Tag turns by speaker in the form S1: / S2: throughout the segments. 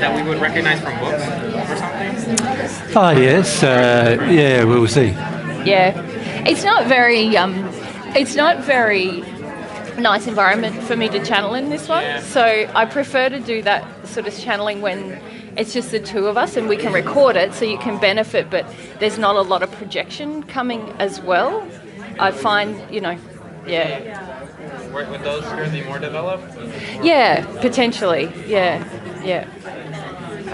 S1: that we would recognize from books or something?
S2: Oh, yes. Yeah, we'll see.
S3: Yeah. It's not very nice environment for me to channel in this one.
S1: Yeah.
S3: So I prefer to do that sort of channeling when it's just the two of us and we can record it so you can benefit, but there's not a lot of projection coming as well. I find, yeah.
S1: Would those here be more developed?
S3: Yeah, potentially. Yeah. I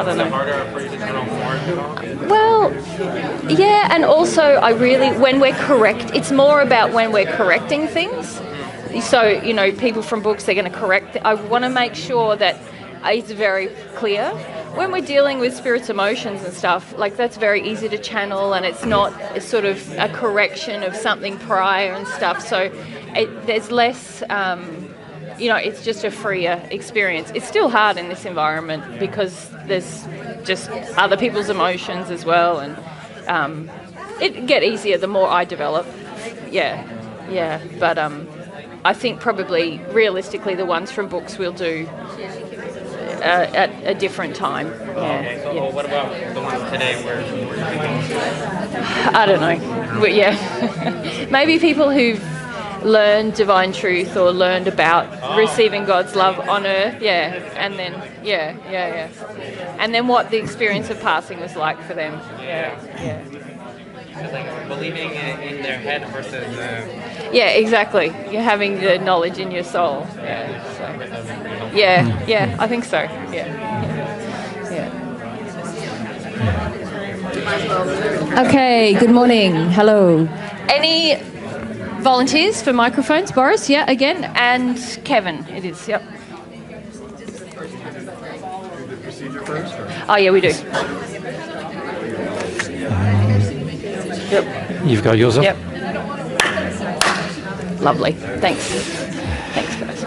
S3: don't know.
S1: Harder for you to channel more?
S3: Well, yeah, and also when we're correct, it's more about when we're correcting things. So, people from books, they're going to correct. I want to make sure that it's very clear. When we're dealing with spirits' emotions and stuff, that's very easy to channel, and it's not sort of a correction of something prior and stuff. So there's less, it's just a freer experience. It's still hard in this environment because there's just other people's emotions as well, and it get easier the more I develop. Yeah. But I think probably realistically the ones from books we'll do at a different time.
S1: Okay, so what about the ones today where
S3: I don't know. But yeah. Maybe people who've learned divine truth or learned about receiving God's love on earth, and then and then what the experience of passing was like for them. Yeah.
S1: Like believing in their head versus
S3: yeah, exactly. You're having the knowledge in your soul. Yeah, I think so. Yeah.
S4: Okay, good morning. Hello.
S3: Any volunteers for microphones? Boris, yeah, again, and Kevin, it is, yep. Oh, yeah, we do. Yep.
S2: You've got yours up?
S3: Yep. Lovely. Thanks. Thanks, guys.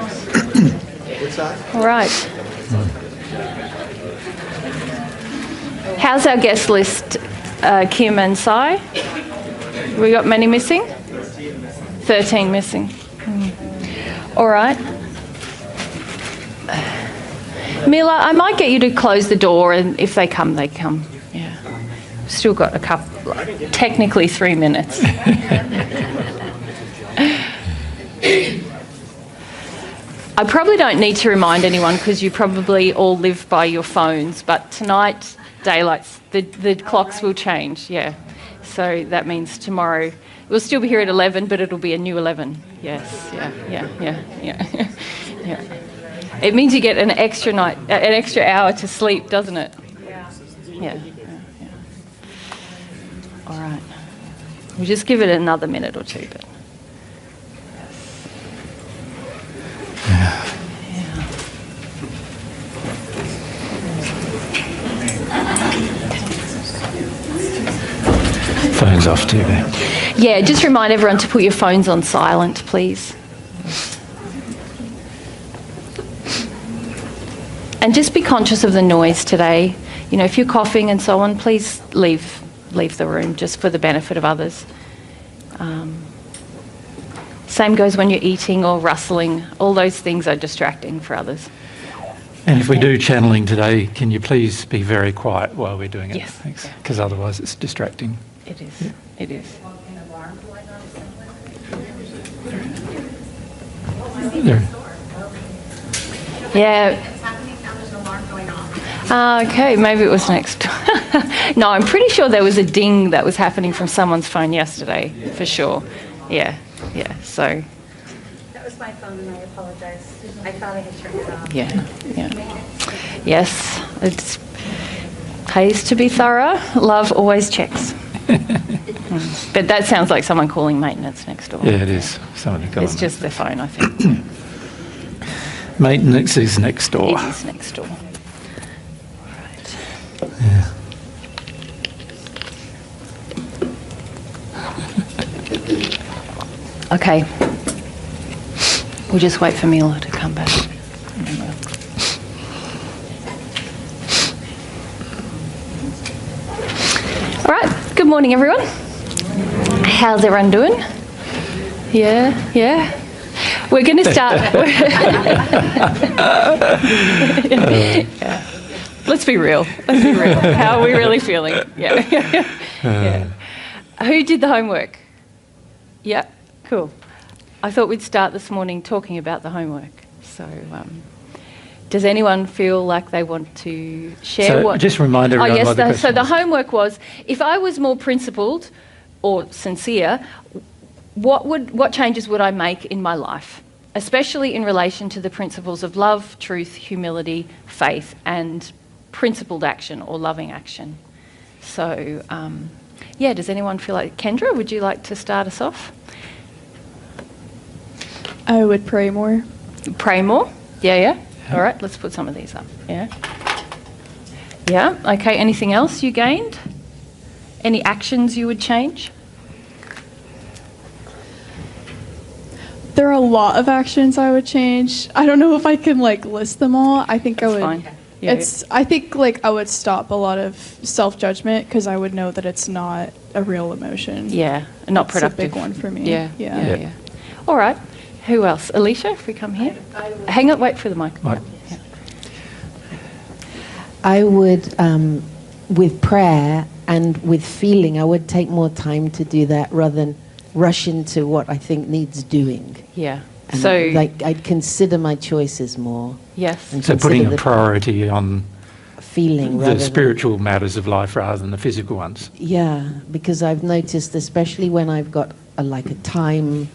S3: All right. How's our guest list, Kim and Sai? We got many missing? 13 missing. All right. Mila, I might get you to close the door, and if they come, they come. Yeah. Still got a couple, technically 3 minutes. I probably don't need to remind anyone because you probably all live by your phones, but tonight, daylights, the clocks will change, yeah. So that means tomorrow, we'll still be here at 11, but it'll be a new 11. Yes, yeah. It means you get an extra hour to sleep, doesn't it? Yeah. All right. We'll just give it another minute or two, but.
S2: Phones off too, man.
S3: Yeah, just remind everyone to put your phones on silent, please. And just be conscious of the noise today. If you're coughing and so on, please leave the room just for the benefit of others. Same goes when you're eating or rustling. All those things are distracting for others.
S2: And if we do channeling today, can you please be very quiet while we're doing it?
S3: Yes.
S2: Thanks. Because otherwise it's distracting.
S3: It is. Yeah. It is.
S2: There.
S3: Yeah. Okay, maybe it was next. No, I'm pretty sure there was a ding that was happening from someone's phone yesterday, for sure. Yeah. So.
S5: That was my phone, and I apologize. I thought I had turned it off.
S3: Yeah. Yes, it pays to be thorough. Love always checks. But that sounds like someone calling maintenance next door.
S2: Yeah, it is.
S3: It's just their phone, I think.
S2: Maintenance is next door.
S3: It is next door. Right.
S2: Yeah.
S3: Okay. We'll just wait for Mila to come back. All right. Good morning, everyone. How's everyone doing? Yeah. We're going to start. Yeah. Let's be real. Let's be real. How are we really feeling? Yeah. Yeah. Who did the homework? Yeah, cool. I thought we'd start this morning talking about the homework. So, does anyone feel like they want to share
S2: So
S3: what?
S2: just remind everyone
S3: Oh yes.
S2: what the question
S3: So the
S2: was.
S3: homework was: if I was more principled or sincere, what changes would I make in my life, especially in relation to the principles of love, truth, humility, faith, and principled action or loving action? So, yeah, does anyone feel like... Kendra, would you like to start us off?
S6: I would pray more.
S3: Pray more? Yeah. All right, let's put some of these up. Yeah. Yeah, okay. Anything else you gained? Any actions you would change?
S6: There are a lot of actions I would change. I don't know if I can list them all. I think I would.
S3: Fine. Yeah.
S6: I think I would stop a lot of self-judgment because I would know that it's not a real emotion.
S3: Yeah, not productive.
S6: It's a big one for me.
S3: Yeah. All right. Who else? Alicia, if we come here. Hang on, wait for the mic.
S2: Right.
S3: Yeah.
S7: I would, with prayer and with feeling, I would take more time to do that rather than rush into what I think needs doing.
S3: Yeah.
S7: And
S3: So,
S7: I'd consider my choices more.
S3: yes.
S7: And
S2: So putting
S7: consider
S2: a priority on
S7: feeling rather
S2: the
S7: than-
S2: spiritual matters of life rather than the physical ones.
S7: Yeah, because I've noticed, especially when I've got a time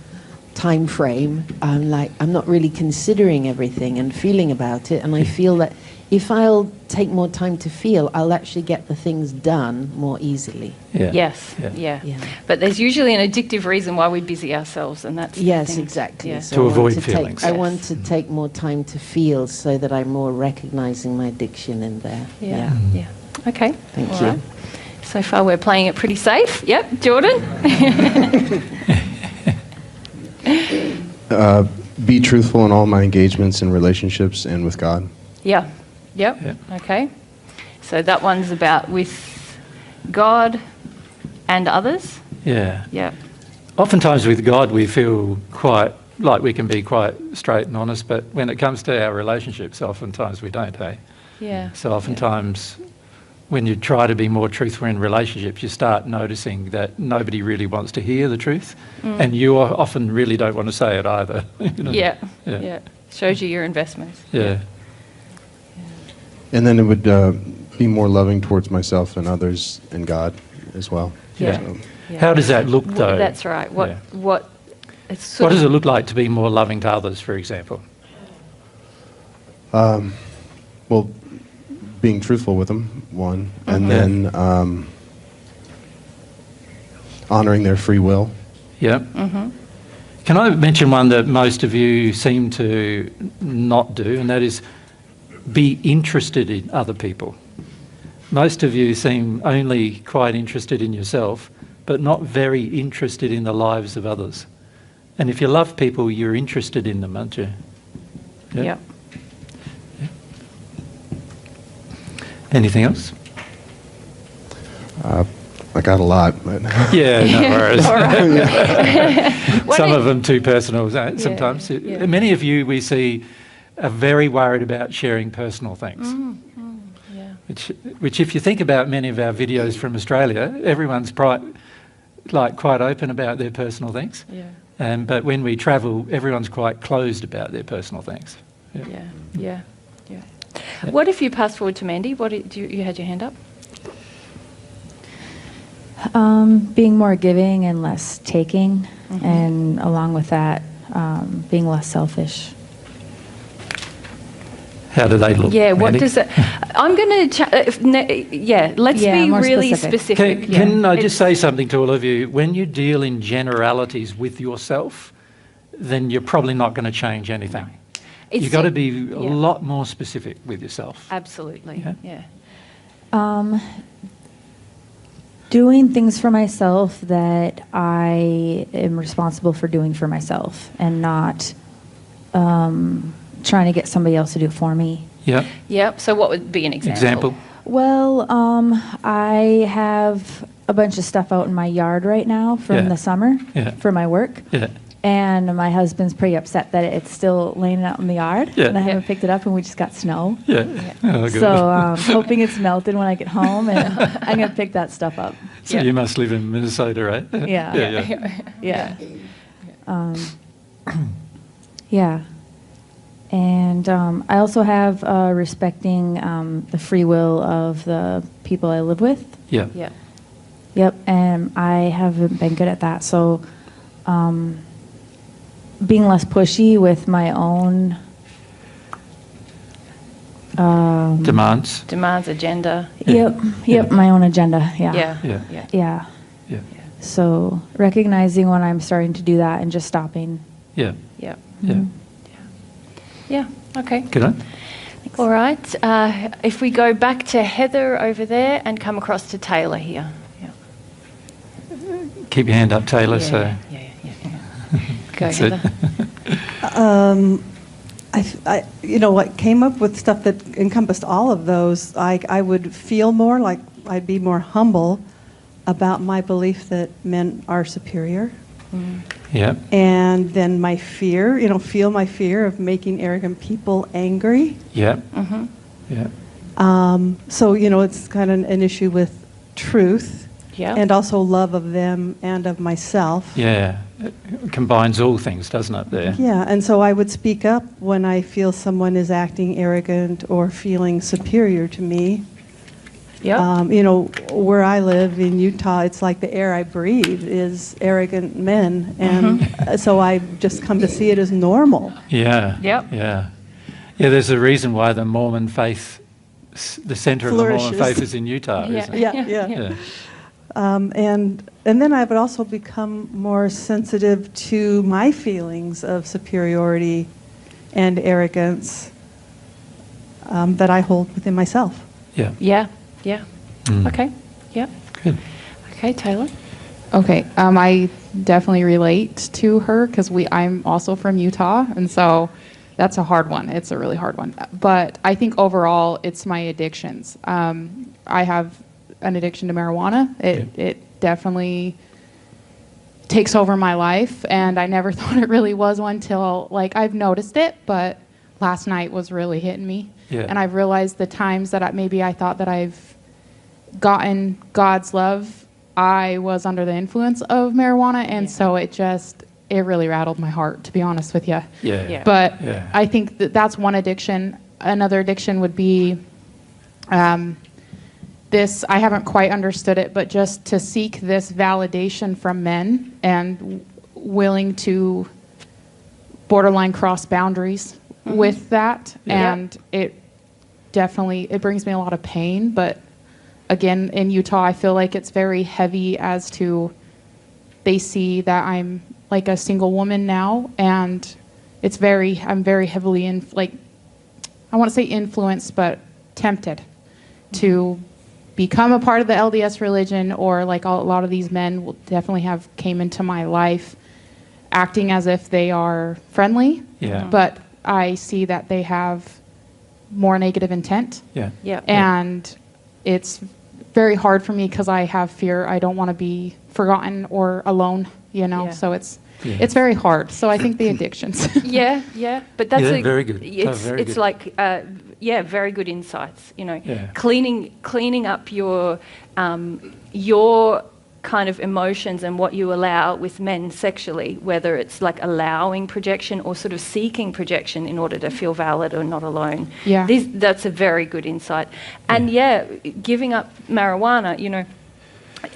S7: frame, I'm not really considering everything and feeling about it, and I feel that if I'll take more time to feel, I'll actually get the things done more easily.
S2: Yeah.
S3: Yes.
S2: Yeah.
S3: Yeah. But there's usually an addictive reason why we busy ourselves, and that's the
S7: Yes,
S3: thing.
S7: exactly.
S3: Yeah.
S7: So
S2: To
S7: I want
S2: avoid
S7: take-
S2: feelings.
S7: I want to take more time to feel so that I'm more recognizing my addiction in there.
S3: Yeah. Okay.
S7: Thank
S3: All
S7: you.
S3: right. So far, we're playing it pretty safe. Yep. Jordan.
S8: Be truthful in all my engagements and relationships and with God.
S3: Yeah. Yep.
S2: Yeah.
S3: Okay. So that one's about with God and others.
S2: Yeah.
S3: Yeah.
S2: Oftentimes with God we feel quite like we can be quite straight and honest, but when it comes to our relationships, oftentimes we don't, hey?
S3: Yeah.
S2: So oftentimes when you try to be more truthful in relationships, you start noticing that nobody really wants to hear the truth, and you often really don't want to say it either. You know?
S3: Yeah.
S2: Yeah.
S3: Yeah. Shows you your investments.
S2: Yeah.
S8: And then it would be more loving towards myself and others and God as well.
S3: Yeah.
S8: So,
S3: Yeah.
S2: How does that look, though?
S3: That's right.
S2: Yeah.
S3: It's
S2: What
S3: sort
S2: does
S3: of-
S2: it look like to be more loving to others, for example?
S8: well, being truthful with them, one, and then honoring their free will.
S2: Yeah. Can I mention one that most of you seem to not do, and that is be interested in other people. Most of you seem only quite interested in yourself, but not very interested in the lives of others. And if you love people, you're interested in them, aren't you?
S3: Yeah.
S2: Anything else?
S8: I got a lot, but
S2: Yeah, no worries.
S3: All right. What
S2: Some
S3: do-
S2: of them too personal sometimes.
S3: yeah.
S2: Many of you we see are very worried about sharing personal things.
S3: Yeah.
S2: Which if you think about many of our videos from Australia, everyone's quite open about their personal things.
S3: Yeah.
S2: But when we travel, everyone's quite closed about their personal things. Yeah.
S3: Yeah. What if you pass forward to Mandy? You had your hand up?
S4: Being more giving and less taking, and along with that, being less selfish.
S2: How do they look?
S3: Yeah, what
S2: Mandy?
S3: does it... I'm going to... let's
S4: Yeah,
S3: be
S4: more
S3: really
S4: specific.
S3: specific.
S2: Can I just
S3: It's-
S2: say something to all of you? When you deal in generalities with yourself, then you're probably not going to change anything.
S3: it's-
S2: You've got to be a
S3: yeah.
S2: lot more specific with yourself.
S3: Absolutely,
S2: Yeah.
S3: yeah.
S4: Doing things for myself that I am responsible for doing for myself, and not trying to get somebody else to do it for me.
S2: Yeah.
S3: Yeah, so what would be an example?
S4: Well, I have a bunch of stuff out in my yard right now from
S2: Yeah.
S4: the summer
S2: Yeah.
S4: for my work.
S2: Yeah.
S4: And my husband's pretty upset that it's still laying out in the yard,
S2: Yeah.
S4: and I haven't picked it up, and we just got snow.
S2: Yeah. Oh, good.
S4: So hoping it's melted when I get home, and I'm going to pick that stuff up.
S2: So you must live in Minnesota, right?
S4: Yeah.
S2: Yeah.
S4: Yeah. And I also have respecting the free will of the people I live with.
S2: Yeah.
S3: Yeah.
S4: Yep, and I haven't been good at that. So being less pushy with my own
S2: Demands.
S3: Demands, agenda.
S4: Yep, my own agenda. Yeah.
S3: Yeah.
S2: Yeah.
S3: Yeah.
S4: Yeah.
S2: Yeah.
S4: So recognizing when I'm starting to do that and just stopping.
S2: Yeah.
S3: Yeah.
S2: Yeah.
S3: Yeah. Okay.
S2: Good on.
S3: All right. If we go back to Heather over there and come across to Taylor here. Yeah.
S2: Keep your hand up, Taylor.
S3: Yeah,
S2: So
S3: yeah. Go,
S2: that's it.
S3: Heather.
S9: What came up with stuff that encompassed all of those, I would feel more like I'd be more humble about my belief that men are superior.
S2: Yeah.
S9: And then my fear, feel my fear of making arrogant people angry.
S2: Yeah.
S3: Mm-hmm.
S2: Yeah.
S9: So, it's kind of an issue with truth.
S3: Yeah.
S9: And also love of them and of myself.
S2: Yeah. It combines all things, doesn't it, there?
S9: Yeah, and so I would speak up when I feel someone is acting arrogant or feeling superior to me.
S3: Yeah.
S9: Where I live in Utah, it's like the air I breathe is arrogant men, and so I just come to see it as normal.
S2: Yeah.
S3: Yep.
S2: Yeah. Yeah, there's a reason why the Mormon faith, the center of the Mormon
S9: Flourishes.
S2: faith is in Utah,
S3: Yeah.
S2: isn't it?
S9: Yeah.
S2: Yeah.
S9: And then I would also become more sensitive to my feelings of superiority and arrogance that I hold within myself.
S2: Yeah.
S3: Yeah. Yeah.
S2: Mm.
S3: Okay. Yeah.
S2: Good.
S3: Okay, Taylor.
S6: Okay, I definitely relate to her because I'm also from Utah, and so that's a hard one. It's a really hard one. But I think overall, it's my addictions. I have an addiction to marijuana. It definitely takes over my life, and I never thought it really was one till I've noticed it, but last night was really hitting me.
S2: Yeah.
S6: And I've realized the times that I thought that I've gotten God's love, I was under the influence of marijuana, and so it really rattled my heart, to be honest with you.
S2: Yeah.
S3: Yeah.
S6: But
S2: Yeah.
S6: I think that's one addiction. Another addiction would be this, I haven't quite understood it, but just to seek this validation from men and willing to borderline cross boundaries with that.
S2: Yeah.
S6: And it brings me a lot of pain. But again, in Utah, I feel like it's very heavy as to they see that I'm like a single woman now, and I'm very heavily I want to say influenced, but tempted to become a part of the LDS religion, or a lot of these men will definitely have came into my life acting as if they are friendly,
S2: Yeah.
S6: but I see that they have more negative intent.
S2: Yeah.
S3: Yeah.
S6: And it's very hard for me because I have fear. I don't want to be forgotten or alone,
S3: Yeah.
S6: so it's
S2: Yeah.
S6: it's very hard. So I think the addictions.
S3: Yeah, but that's
S2: Yeah, very good.
S3: It's
S2: Very
S3: it's
S2: good.
S3: like very good insights.
S2: Yeah.
S3: Cleaning up your kind of emotions and what you allow with men sexually, whether it's like allowing projection or sort of seeking projection in order to feel valid or not alone.
S6: Yeah.
S3: That's a very good insight. And giving up marijuana,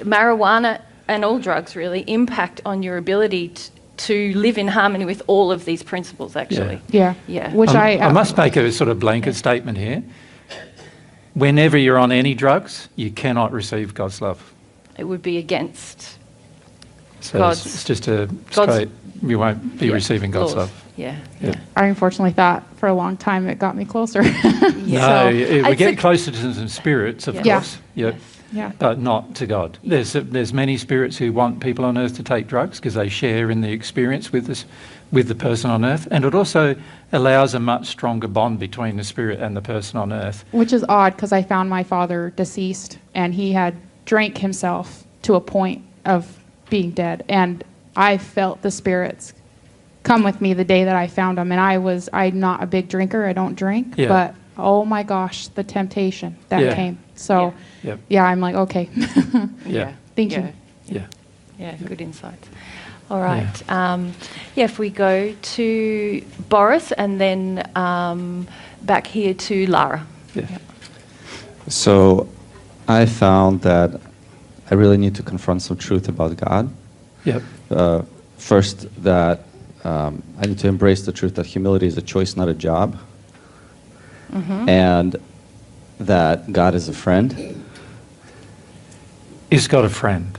S3: marijuana and all drugs really impact on your ability to live in harmony with all of these principles, actually.
S6: Yeah.
S3: Yeah.
S6: Which
S2: I must make a sort of blanket statement here. Whenever you're on any drugs, you cannot receive God's love.
S3: It would be against
S2: So
S3: God's-
S2: it's just a straight, you won't be receiving God's
S3: laws.
S2: love.
S3: Yeah.
S2: Yeah.
S6: I unfortunately thought for a long time it got me closer.
S2: No, we
S3: It's
S2: get
S3: a-
S2: closer to some spirits, of
S6: Yeah.
S2: course. Yep.
S6: Yeah.
S2: But not to God. There's many spirits who want people on earth to take drugs because they share in the experience with the person on earth, and it also allows a much stronger bond between the spirit and the person on earth.
S6: Which is odd because I found my father deceased and he had drank himself to a point of being dead, and I felt the spirits come with me the day that I found him. And I'm not a big drinker. I don't drink.
S2: Yeah.
S6: But, oh my gosh, the temptation that
S2: Yeah.
S6: came. So,
S2: Yep.
S6: yeah, I'm like, okay.
S2: Yeah.
S6: Thank
S3: Yeah.
S6: you.
S2: Yeah.
S3: Yeah, good insights. All right. If we go to Boris and then back here to Lara.
S2: Yeah.
S10: So I found that I really need to confront some truth about God.
S2: Yep.
S10: First, that I need to embrace the truth that humility is a choice, not a job. And that God is a friend.
S2: Is God a friend?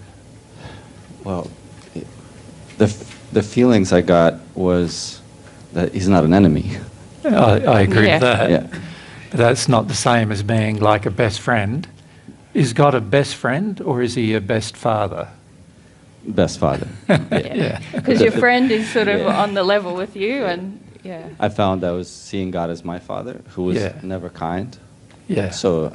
S10: Well, the feelings I got was that he's not an enemy.
S2: I agree with that.
S10: Yeah.
S2: But that's not the same as being like a best friend. Is God a best friend or is he a best father?
S10: Best father.
S2: Yeah.
S3: Because your friend is sort of
S10: Yeah.
S3: on the level with you, and yeah.
S10: I found I was seeing God as my father, who was
S2: Yeah.
S10: never kind.
S2: Yeah.
S10: So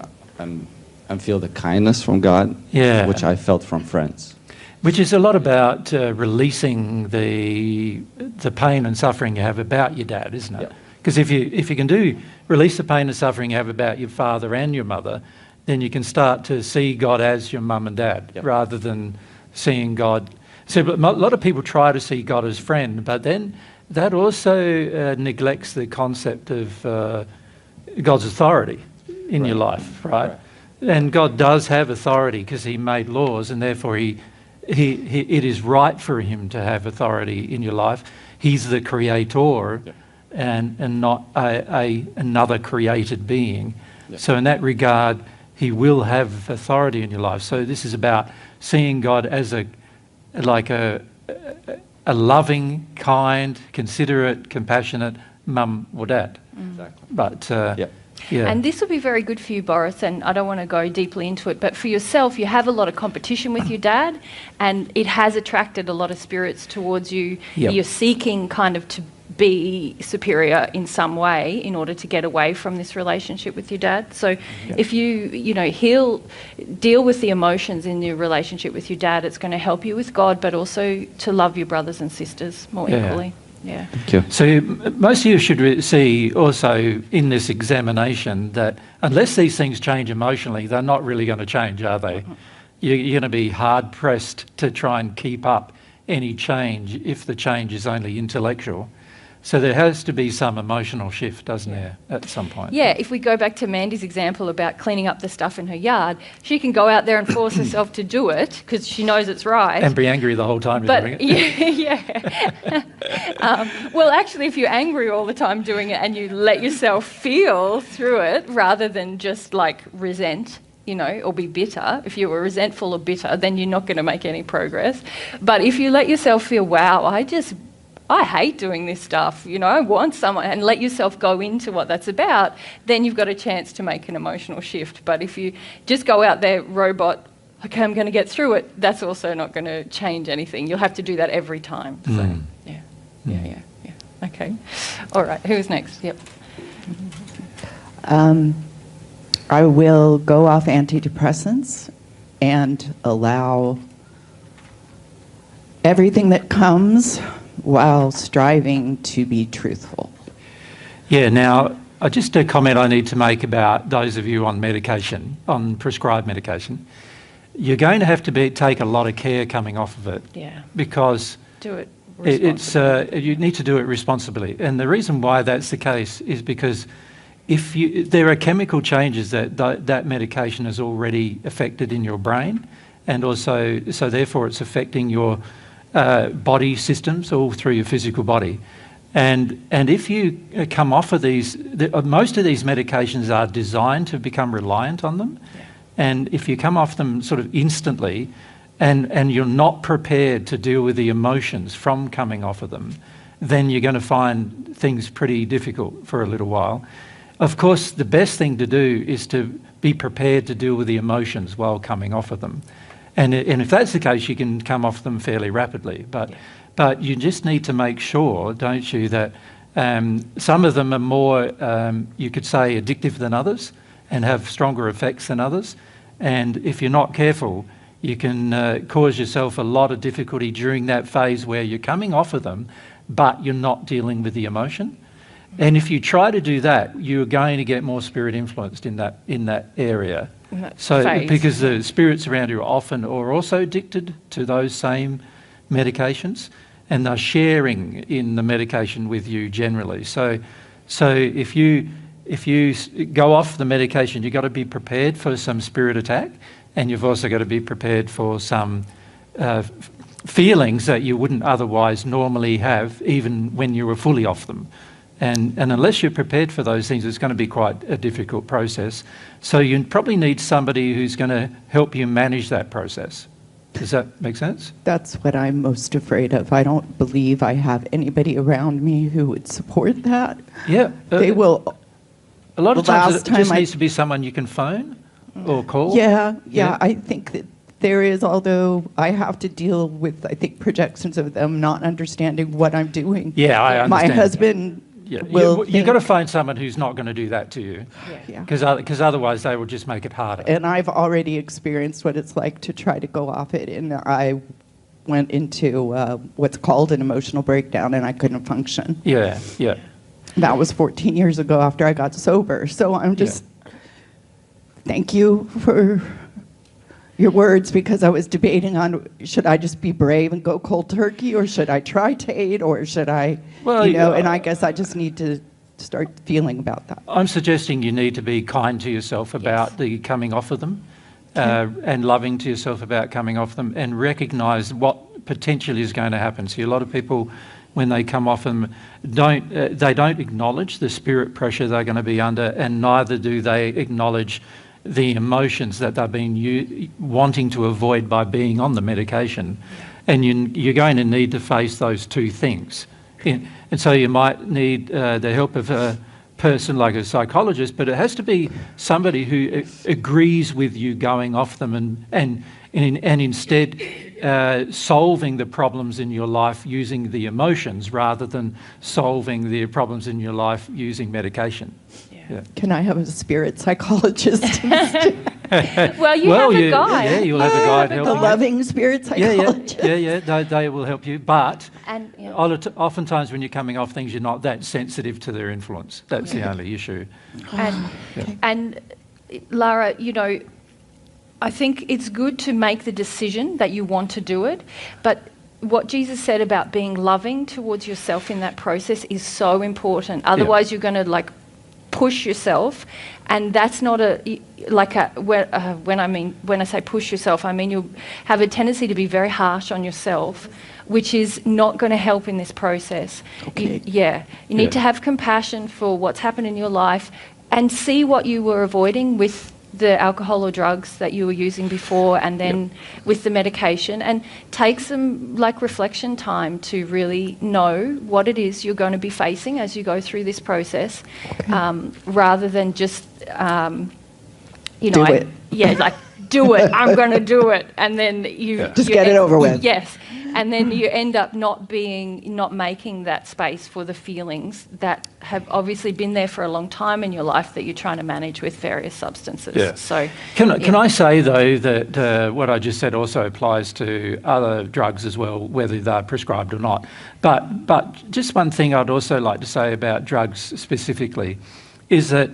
S10: I feel the kindness from God,
S2: Yeah.
S10: which I felt from friends.
S2: Which is a lot about releasing the pain and suffering you have about your dad, isn't it?
S10: Yeah.
S2: Because if you can release the pain and suffering you have about your father and your mother, then you can start to see God as your mum and dad,
S10: Yep.
S2: rather than seeing God. So a lot of people try to see God as friend, but then that also neglects the concept of God's authority in your life, right? And God does have authority because he made laws, and therefore it is right for him to have authority in your life. He's the creator and not another created being. So in that regard, he will have authority in your life. So this is about seeing God as a loving, kind, considerate, compassionate mum or dad.
S10: Exactly.
S2: But yeah.
S3: And this will be very good for you, Boris, and I don't want to go deeply into it, but for yourself, you have a lot of competition with your dad, and it has attracted a lot of spirits towards you.
S2: Yep.
S3: You're seeking kind of to be superior in some way in order to get away from this relationship with your dad. So if he'll deal with the emotions in your relationship with your dad, it's going to help you with God, but also to love your brothers and sisters more equally. Yeah.
S10: Thank you.
S2: So most of you should see also in this examination that unless these things change emotionally, they're not really going to change, are they? You're going to be hard pressed to try and keep up any change if the change is only intellectual. So there has to be some emotional shift, doesn't there, at some point?
S3: Yeah, if we go back to Mandy's example about cleaning up the stuff in her yard, she can go out there and force herself to do it because she knows it's right.
S2: And be angry the whole time you're doing it.
S3: Well, actually, if you're angry all the time doing it and you let yourself feel through it rather than just like resent, or be bitter, if you were resentful or bitter, then you're not going to make any progress. But if you let yourself feel, wow, I hate doing this stuff, I want someone, and let yourself go into what that's about, then you've got a chance to make an emotional shift. But if you just go out there, robot, okay, I'm going to get through it, that's also not going to change anything. You'll have to do that every time. So, yeah. Okay. All right, who's next? Yep.
S11: I will go off antidepressants and allow everything that comes while striving to be truthful.
S2: Yeah, now, just a comment I need to make about those of you on medication, on prescribed medication. You're going to have to take a lot of care coming off of it.
S3: Yeah.
S2: Because
S3: do it
S2: responsibly. You need to do it responsibly. And the reason why that's the case is because there are chemical changes that medication has already affected in your brain, and also, so therefore it's affecting your body systems all through your physical body. And if you come off of these, most of these medications are designed to become reliant on them. Yeah. And if you come off them sort of instantly and you're not prepared to deal with the emotions from coming off of them, then you're going to find things pretty difficult for a little while. Of course, the best thing to do is to be prepared to deal with the emotions while coming off of them. And if that's the case, you can come off them fairly rapidly. But you just need to make sure, don't you, that some of them are more, you could say, addictive than others and have stronger effects than others. And if you're not careful, you can cause yourself a lot of difficulty during that phase where you're coming off of them, but you're not dealing with the emotion. And if you try to do that, you're going to get more spirit influenced in that area. So
S3: phase.
S2: because the spirits around you often are also addicted to those same medications, and they're sharing in the medication with you generally. So if you go off the medication, you've got to be prepared for some spirit attack, and you've also got to be prepared for some feelings that you wouldn't otherwise normally have, even when you were fully off them. And unless you're prepared for those things, it's going to be quite a difficult process. So you probably need somebody who's going to help you manage that process. Does that make sense?
S11: That's what I'm most afraid of. I don't believe I have anybody around me who would support that.
S2: Yeah.
S11: They will.
S2: A lot of times
S11: last
S2: it just
S11: time
S2: needs to be someone you can phone or call.
S11: Yeah, I think that there is, although I have to deal with, I think, projections of them not understanding what I'm doing.
S2: Yeah, I understand.
S11: My husband will
S2: You've got to find someone who's not going to do that to you,
S11: Yeah.
S2: because otherwise they will just make it harder.
S11: And I've already experienced what it's like to try to go off it, and I went into what's called an emotional breakdown, and I couldn't function.
S2: Yeah.
S11: That was 14 years ago after I got sober. So I'm just, thank you for your words, because I was debating on, should I just be brave and go cold turkey, or should I try Tate, or should I, and I guess I just need to start feeling about that.
S2: I'm suggesting you need to be kind to yourself about the coming off of them, and loving to yourself about coming off them, and recognise what potentially is going to happen. See, a lot of people, when they come off them, don't acknowledge the spirit pressure they're going to be under, and neither do they acknowledge the emotions that they've been wanting to avoid by being on the medication. And you're going to need to face those two things. And so you might need the help of a person like a psychologist, but it has to be somebody who agrees with you going off them and instead solving the problems in your life using the emotions rather than solving the problems in your life using medication. Yeah.
S11: Can I have a spirit psychologist?
S3: Well, you have a guide.
S2: Yeah, you'll have a guide helping
S11: The
S2: you.
S11: loving spirit psychologist.
S2: Yeah. They will help you. But
S3: And,
S2: oftentimes when you're coming off things, you're not that sensitive to their influence. That's the only issue.
S3: And Lara, I think it's good to make the decision that you want to do it, but what Jesus said about being loving towards yourself in that process is so important. Otherwise, you're going to push yourself, and that's not when I say push yourself, I mean you have a tendency to be very harsh on yourself, which is not going to help in this process.
S11: Okay.
S3: You need to have compassion for what's happened in your life and see what you were avoiding with the alcohol or drugs that you were using before, and then with the medication, and take some reflection time to really know what it is you're going to be facing as you go through this process, rather than just
S11: do it.
S3: Do it, I'm going to do it, and then you
S11: just get it over with.
S3: Yes, and then you end up not making that space for the feelings that have obviously been there for a long time in your life that you're trying to manage with various substances.
S2: Yeah.
S3: So,
S2: can I say though that what I just said also applies to other drugs as well, whether they're prescribed or not. But just one thing I'd also like to say about drugs specifically is that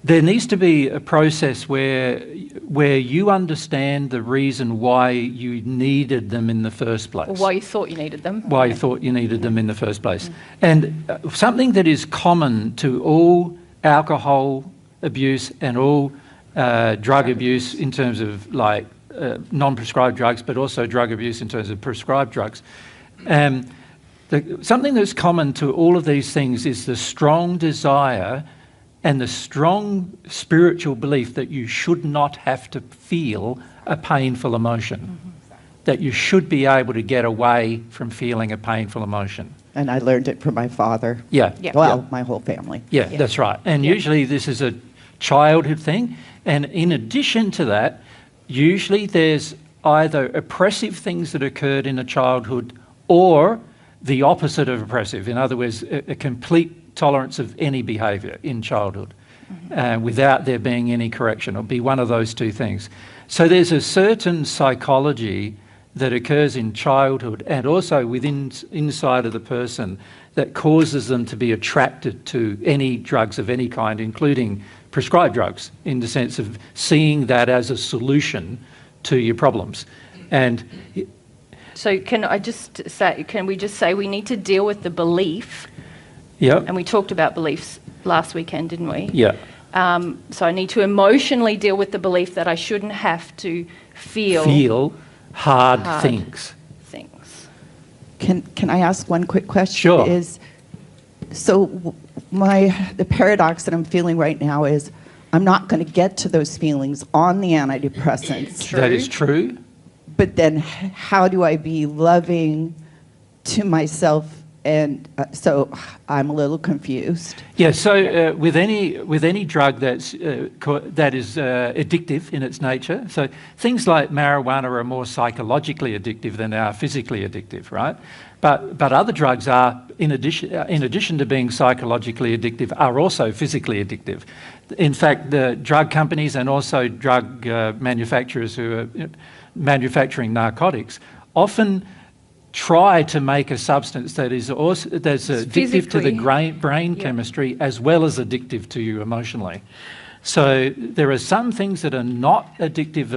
S2: there needs to be a process where you understand the reason why you needed them in the first place.
S3: Or why you thought you needed them.
S2: Why you thought you needed them in the first place. And something that is common to all alcohol abuse and all drug abuse in terms of non-prescribed drugs, but also drug abuse in terms of prescribed drugs. Something that's common to all of these things is the strong desire and the strong spiritual belief that you should not have to feel a painful emotion, that you should be able to get away from feeling a painful emotion.
S11: And I learned it from my father. My whole family.
S2: Yeah, that's right. And usually this is a childhood thing. And in addition to that, usually there's either oppressive things that occurred in a childhood or the opposite of oppressive. In other words, a complete tolerance of any behaviour in childhood without there being any correction. It'll be one of those two things. So there's a certain psychology that occurs in childhood and also inside of the person that causes them to be attracted to any drugs of any kind, including prescribed drugs, in the sense of seeing that as a solution to your problems. And
S3: So can we just say we need to deal with the belief?
S2: yeah,
S3: And we talked about beliefs last weekend, didn't we?
S2: yeah,
S3: So I need to emotionally deal with the belief that I shouldn't have to feel
S2: hard things.
S11: Can I ask one quick question?
S2: Sure.
S11: The paradox that I'm feeling right now is I'm not going to get to those feelings on the antidepressants.
S2: That is true.
S11: But then how do I be loving to myself? And so I'm a little confused.
S2: Yeah. So with any drug that is addictive in its nature, so things like marijuana are more psychologically addictive than they are physically addictive, right? But other drugs are, in addition to being psychologically addictive, are also physically addictive. In fact, the drug companies and also drug manufacturers who are manufacturing narcotics often try to make a substance that is also that's addictive to the brain chemistry as well as addictive to you emotionally. So there are some things that are not addictive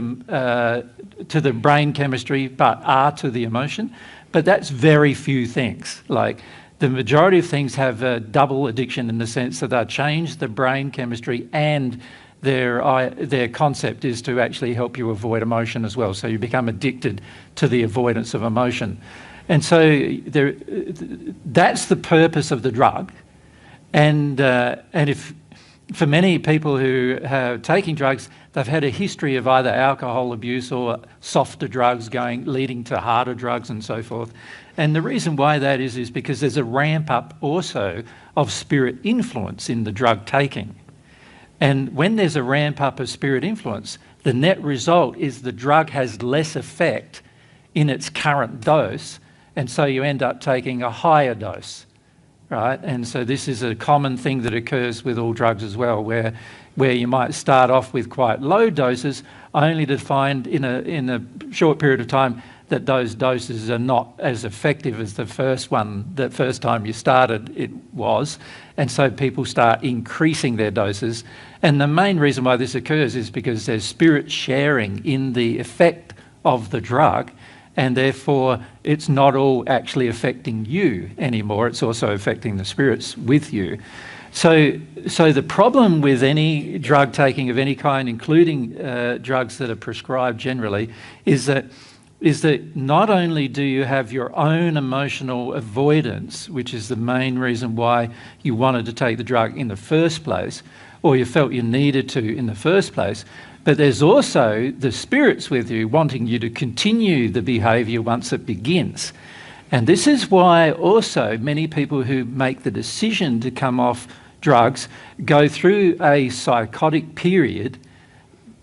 S2: to the brain chemistry but are to the emotion, but that's very few things. Like the majority of things have a double addiction in the sense that they change the brain chemistry and their concept is to actually help you avoid emotion as well. So you become addicted to the avoidance of emotion. And so that's the purpose of the drug. And if for many people who are taking drugs, they've had a history of either alcohol abuse or softer drugs leading to harder drugs and so forth. And the reason why that is because there's a ramp up also of spirit influence in the drug taking. And when there's a ramp up of spirit influence, the net result is the drug has less effect in its current dose, and so you end up taking a higher dose, right? And so this is a common thing that occurs with all drugs as well, where you might start off with quite low doses, only to find in a short period of time that those doses are not as effective as the first time you started it was. And so people start increasing their doses. And the main reason why this occurs is because there's spirit sharing in the effect of the drug, and therefore it's not all actually affecting you anymore, it's also affecting the spirits with you. So the problem with any drug taking of any kind, including drugs that are prescribed generally, is that not only do you have your own emotional avoidance, which is the main reason why you wanted to take the drug in the first place, or you felt you needed to in the first place, but there's also the spirits with you wanting you to continue the behaviour once it begins. And this is why also many people who make the decision to come off drugs go through a psychotic period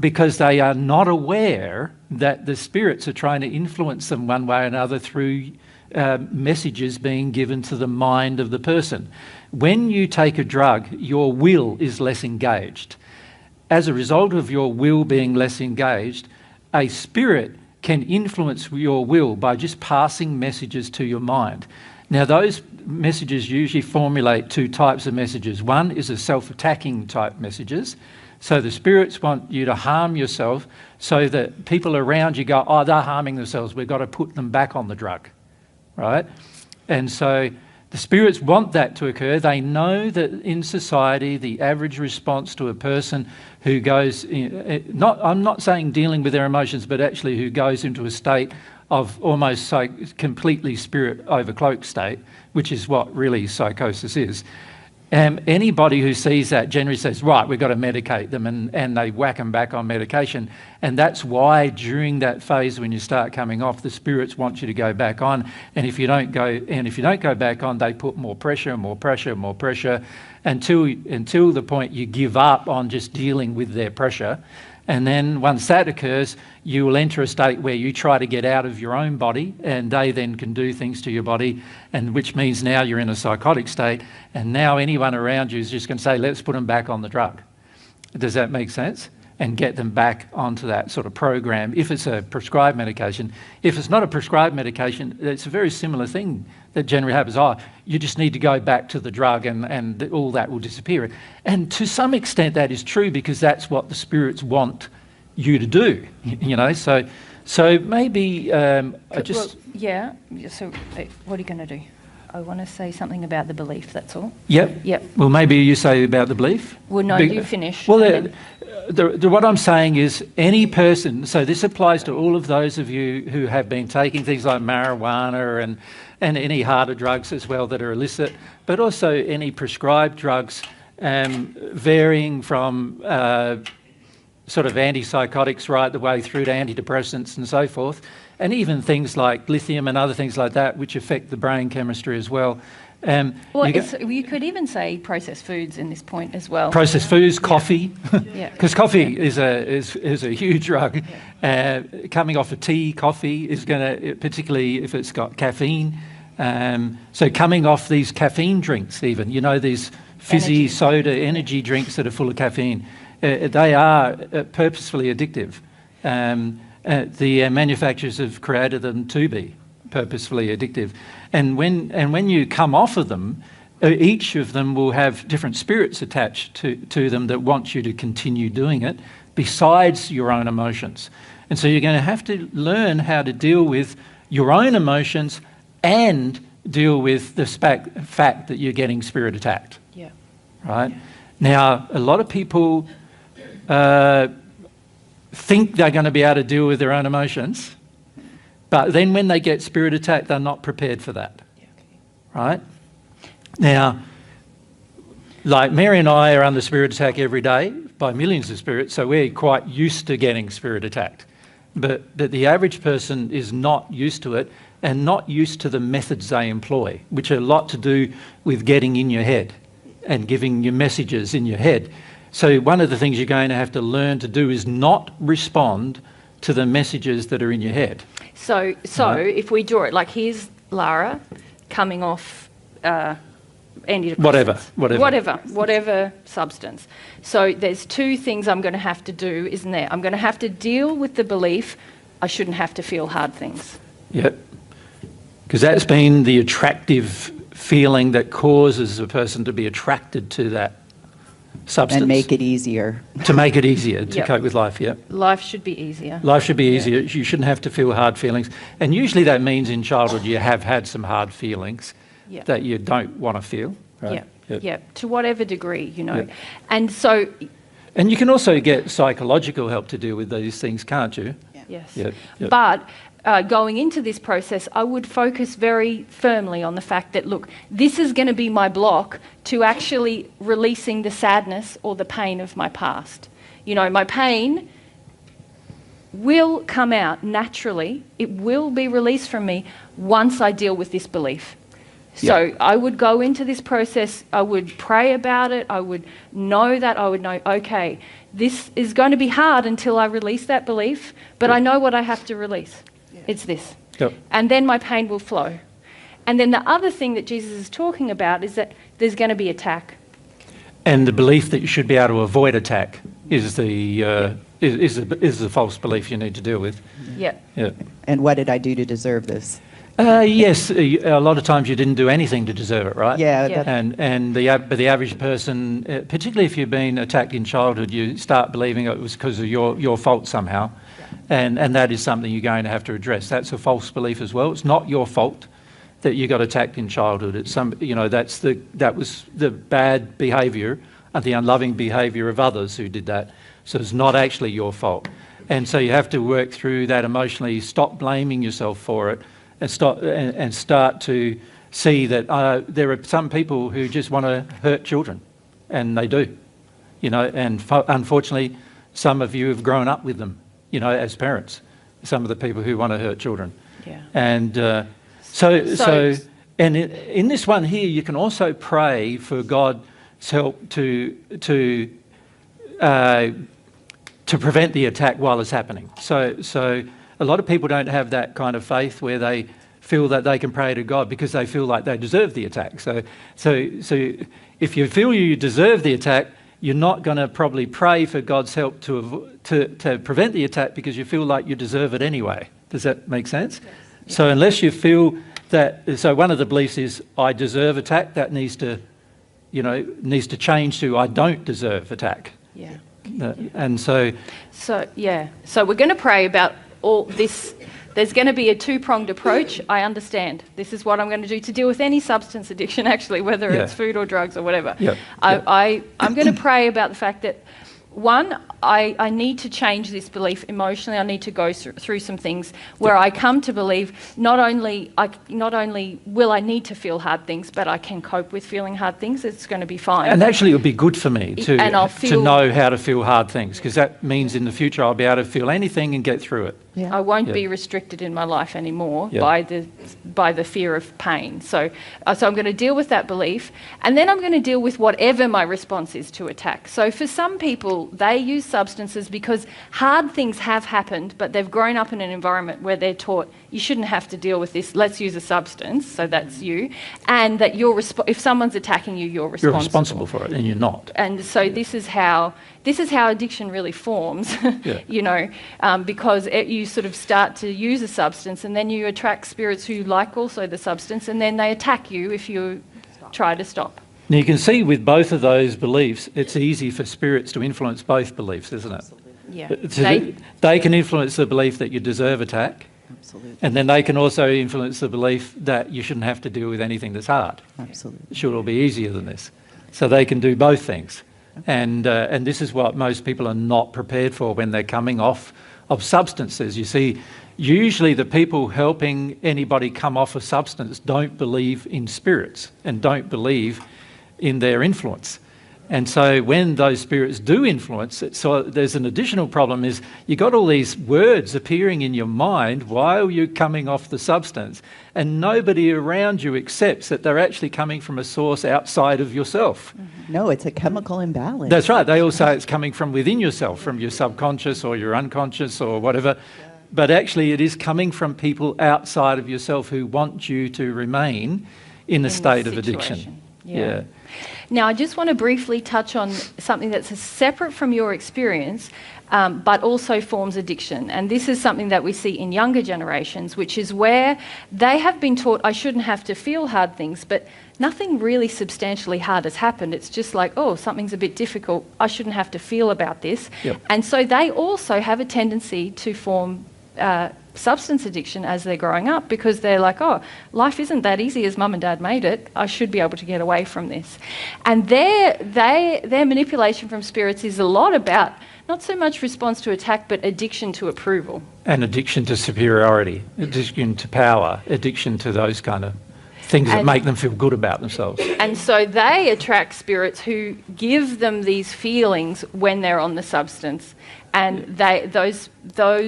S2: because they are not aware that the spirits are trying to influence them one way or another through messages being given to the mind of the person. When you take a drug, your will is less engaged. As a result of your will being less engaged, a spirit can influence your will by just passing messages to your mind. Now, those messages usually formulate two types of messages. One is a self-attacking type messages. So the spirits want you to harm yourself so that people around you go, oh, they're harming themselves, we've got to put them back on the drug, right? And so the spirits want that to occur. They know that in society, the average response to a person who goes, I'm not saying dealing with their emotions, but actually who goes into a state of almost completely spirit overcloaked state, which is what really psychosis is. Anybody who sees that generally says, right, we've got to medicate them, and they whack them back on medication. And that's why during that phase when you start coming off, the spirits want you to go back on. And if you don't go back on, they put more pressure and more pressure and more pressure until the point you give up on just dealing with their pressure. And then once that occurs, you will enter a state where you try to get out of your own body, and they then can do things to your body, and which means now you're in a psychotic state, and now anyone around you is just going to say, let's put them back on the drug. Does that make sense? and get them back onto that sort of program if it's a prescribed medication. If it's not a prescribed medication, it's a very similar thing that generally happens. Oh, you just need to go back to the drug and all that will disappear. And to some extent that is true because that's what the spirits want you to do, you know. So maybe I just...
S3: Well, yeah, so what are you going to do? I want to say something about the belief, that's all.
S2: Yep. Well, maybe you say about the belief.
S3: Well, no, you finish.
S2: Well, what I'm saying is any person, so this applies to all of those of you who have been taking things like marijuana and any harder drugs as well that are illicit, but also any prescribed drugs varying from sort of antipsychotics right the way through to antidepressants and so forth, and even things like lithium and other things like that which affect the brain chemistry as well.
S3: You could even say processed foods in this point as well.
S2: Processed foods, coffee,
S3: Yeah.
S2: because coffee is a huge drug. Coming off of tea, coffee is going to, particularly if it's got caffeine. So coming off these caffeine drinks, even these fizzy soda energy drinks that are full of caffeine, they are purposefully addictive. The manufacturers have created them to be purposefully addictive, and when you come off of them, each of them will have different spirits attached to them that want you to continue doing it, besides your own emotions. And so you're going to have to learn how to deal with your own emotions and deal with the fact that you're getting spirit attacked.
S3: Yeah.
S2: Right? Yeah. Now, a lot of people think they're going to be able to deal with their own emotions, but then when they get spirit attacked, they're not prepared for that. Yeah, okay. Right? Now, like Mary and I are under spirit attack every day by millions of spirits, so we're quite used to getting spirit attacked. But the average person is not used to it and not used to the methods they employ, which are a lot to do with getting in your head and giving you messages in your head. So one of the things you're going to have to learn to do is not respond to the messages that are in your head.
S3: So if we draw it, like here's Lara coming off antidepressants. Whatever substance. So there's two things I'm going to have to do, isn't there? I'm going to have to deal with the belief I shouldn't have to feel hard things.
S2: Yep. Because that's been the attractive feeling that causes a person to be attracted to that substance.
S11: And make it easier.
S2: To make it easier to cope with life, yeah.
S3: Life should be easier.
S2: Life should be easier. You shouldn't have to feel hard feelings. And usually that means in childhood you have had some hard feelings that you don't want to feel. Right?
S3: Yeah, to whatever degree,
S2: Yeah.
S3: And so...
S2: And you can also get psychological help to deal with these things, can't you?
S3: Yes.
S2: Yep.
S3: But going into this process, I would focus very firmly on the fact that, look, this is going to be my block to actually releasing the sadness or the pain of my past. My pain will come out naturally. It will be released from me once I deal with this belief. So I would go into this process, I would pray about it, I would know, okay, this is going to be hard until I release that belief, but I know what I have to release. It's this. And then my pain will flow. And then the other thing that Jesus is talking about is that there's going to be attack.
S2: And the belief that you should be able to avoid attack is the false belief you need to deal with.
S3: Yeah.
S11: And what did I do to deserve this?
S2: Yes, a lot of times you didn't do anything to deserve it, right?
S11: Yeah.
S2: But the average person, particularly if you've been attacked in childhood, you start believing it was because of your fault somehow, and that is something you're going to have to address. That's a false belief as well. It's not your fault that you got attacked in childhood. It's that was the bad behaviour and the unloving behaviour of others who did that. So it's not actually your fault, and so you have to work through that emotionally. Stop blaming yourself for it. And start to see that there are some people who just want to hurt children, and they do, and unfortunately some of you have grown up with them, as parents, some of the people who want to hurt children.
S3: Yeah.
S2: And in this one here, you can also pray for God's help to prevent the attack while it's happening. So a lot of people don't have that kind of faith where they feel that they can pray to God because they feel like they deserve the attack. So if you feel you deserve the attack, you're not going to probably pray for God's help to prevent the attack because you feel like you deserve it anyway. Does that make sense? Yes. So unless you feel that, so one of the beliefs is I deserve attack, that needs to change to I don't deserve attack.
S3: Yeah.
S2: And so
S3: we're going to pray about all this. There's going to be a two-pronged approach. I understand. This is what I'm going to do to deal with any substance addiction, actually, whether it's food or drugs or whatever. I'm going to pray about the fact that, one, I need to change this belief emotionally. I need to go through some things where I come to believe not only will I need to feel hard things, but I can cope with feeling hard things. It's going to be fine.
S2: And actually it would be good for me to know how to feel hard things, because that means in the future I'll be able to feel anything and get through it.
S3: I won't be restricted in my life anymore by the fear of pain. So I'm going to deal with that belief, and then I'm going to deal with whatever my response is to attack. So for some people, they use substances because hard things have happened, but they've grown up in an environment where they're taught you shouldn't have to deal with this. Let's use a substance. So that's you, and that if someone's attacking you, you're responsible.
S2: You're responsible for it, and you're not.
S3: And so this is how addiction really forms. Because you sort of start to use a substance, and then you attract spirits who like also the substance, and then they attack you if you try to stop.
S2: Now you can see with both of those beliefs, it's easy for spirits to influence both beliefs, isn't it?
S3: Yeah.
S2: They can influence the belief that you deserve attack.
S11: Absolutely.
S2: And then they can also influence the belief that you shouldn't have to deal with anything that's hard.
S11: Absolutely.
S2: It should all be easier than this. So they can do both things. And this is what most people are not prepared for when they're coming off of substances. You see, usually the people helping anybody come off a substance don't believe in spirits and don't believe in their influence. And so when those spirits do influence it, so there's an additional problem is you got all these words appearing in your mind while you're coming off the substance, and nobody around you accepts that they're actually coming from a source outside of yourself.
S11: No, it's a chemical imbalance.
S2: That's right. They all say it's coming from within yourself, from your subconscious or your unconscious or whatever. But actually it is coming from people outside of yourself who want you to remain in a state of addiction. Yeah.
S3: Now, I just want to briefly touch on something that's separate from your experience, but also forms addiction. And this is something that we see in younger generations, which is where they have been taught, I shouldn't have to feel hard things, but nothing really substantially hard has happened. It's just like, oh, something's a bit difficult, I shouldn't have to feel about this.
S2: Yep.
S3: And so they also have a tendency to form substance addiction as they're growing up, because they're like, oh, life isn't that easy as mum and dad made it. I should be able to get away from this. And their manipulation from spirits is a lot about not so much response to attack, but addiction to approval.
S2: And addiction to superiority, addiction to power, addiction to those kind of things that make them feel good about themselves.
S3: And so they attract spirits who give them these feelings when they're on the substance, and those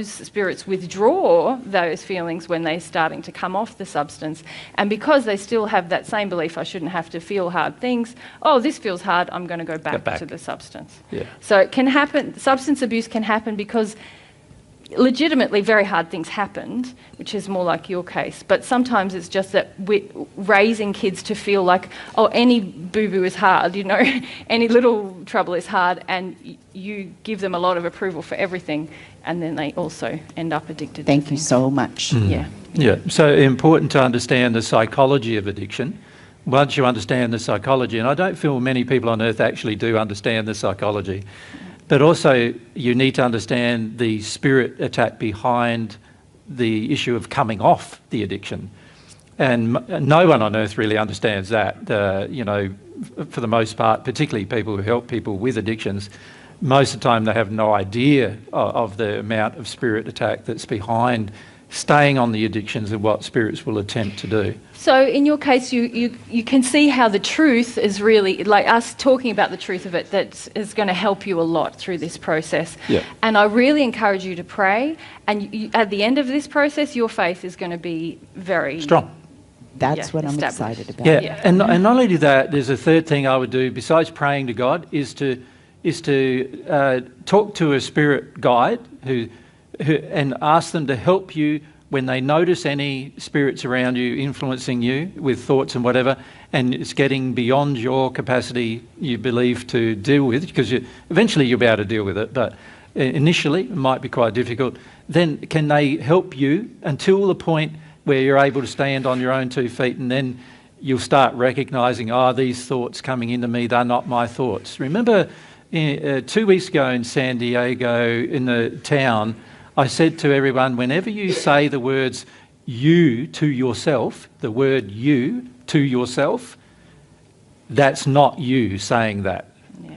S3: spirits withdraw those feelings when they're starting to come off the substance. And because they still have that same belief, I shouldn't have to feel hard things, oh, this feels hard, I'm going to go back to the substance.
S2: Yeah.
S3: So it can happen, substance abuse can happen because legitimately very hard things happened, which is more like your case, but sometimes it's just that we're raising kids to feel like, oh, any boo-boo is hard, any little trouble is hard, and you give them a lot of approval for everything, and then they also end up addicted.
S11: Thank you so much.
S2: Yeah, so important to understand the psychology of addiction. Once you understand the psychology, and I don't feel many people on earth actually do understand the psychology, but also you need to understand the spirit attack behind the issue of coming off the addiction. And no one on earth really understands that, for the most part, particularly people who help people with addictions. Most of the time they have no idea of the amount of spirit attack that's behind staying on the addictions and what spirits will attempt to do.
S3: So in your case, you can see how the truth is really, like us talking about the truth of it, that is going to help you a lot through this process.
S2: Yeah.
S3: And I really encourage you to pray, and at the end of this process, your faith is going to be very
S2: strong.
S11: That's what I'm excited about.
S2: Yeah. And not only that, there's a third thing I would do besides praying to God is to talk to a spirit guide who and ask them to help you when they notice any spirits around you influencing you with thoughts and whatever, and it's getting beyond your capacity, you believe, to deal with, because eventually you'll be able to deal with it, but initially it might be quite difficult, then can they help you until the point where you're able to stand on your own 2 feet, and then you'll start recognising, these thoughts coming into me, they're not my thoughts. Remember 2 weeks ago in San Diego, in the town, I said to everyone, whenever you say the words you to yourself, the word you to yourself, that's not you saying that.
S3: Yeah.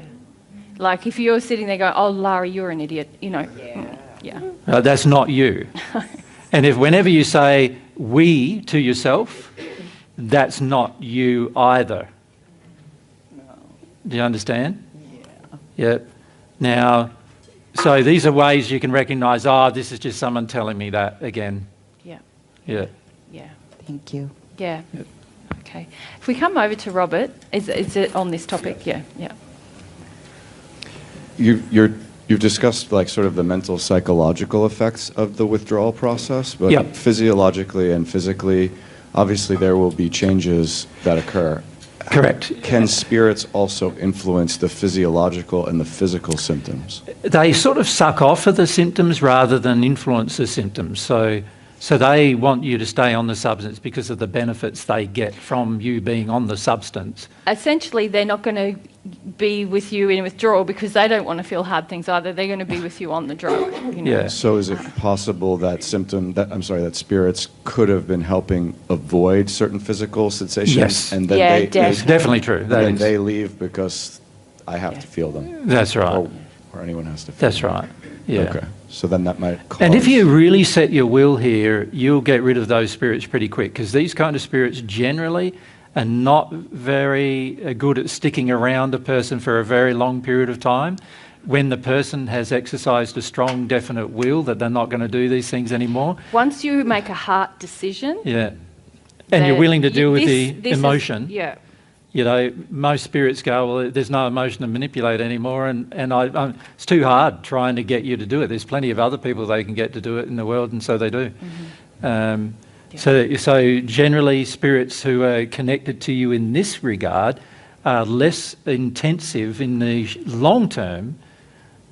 S3: Like if you're sitting there going, oh, Larry, you're an idiot, you know. Yeah.
S2: That's not you. And if whenever you say we to yourself, that's not you either. Do you understand? Yeah. Now, so these are ways you can recognise, this is just someone telling me that again.
S3: Yeah.
S2: Yeah.
S3: Yeah.
S11: Thank you.
S3: Yeah. Okay. If we come over to Robert, is it on this topic? Yeah. Yeah.
S10: You've discussed like sort of the mental psychological effects of the withdrawal process, but
S2: Yep.
S10: physiologically and physically, obviously there will be changes that occur.
S2: Correct.
S10: Can spirits also influence the physiological and the physical symptoms?
S2: They sort of suck off of the symptoms rather than influence the symptoms. So they want you to stay on the substance because of the benefits they get from you being on the substance.
S3: Essentially, they're not going to be with you in withdrawal because they don't want to feel hard things either. They're going to be with you on the drug. You know?
S2: Yeah.
S10: So is it possible that that spirits could have been helping avoid certain physical sensations?
S2: Yes.
S10: And then
S3: Yeah,
S10: they
S2: It's definitely true.
S10: and
S2: That
S10: then
S2: is-
S10: they leave because I have to feel them.
S2: That's right.
S10: Or anyone has to feel
S2: That's
S10: them.
S2: right. Yeah.
S10: Okay. So then that might cause...
S2: And if you really set your will here, you'll get rid of those spirits pretty quick, because these kind of spirits generally are not very good at sticking around a person for a very long period of time. When the person has exercised a strong, definite will that they're not going to do these things anymore.
S3: Once you make a heart decision...
S2: Yeah. And you're willing to deal with the
S3: this
S2: emotion.
S3: Yeah.
S2: You know, most spirits go, well, there's no emotion to manipulate anymore, and it's too hard trying to get you to do it. There's plenty of other people they can get to do it in the world, and so they do. So generally, spirits who are connected to you in this regard are less intensive in the long term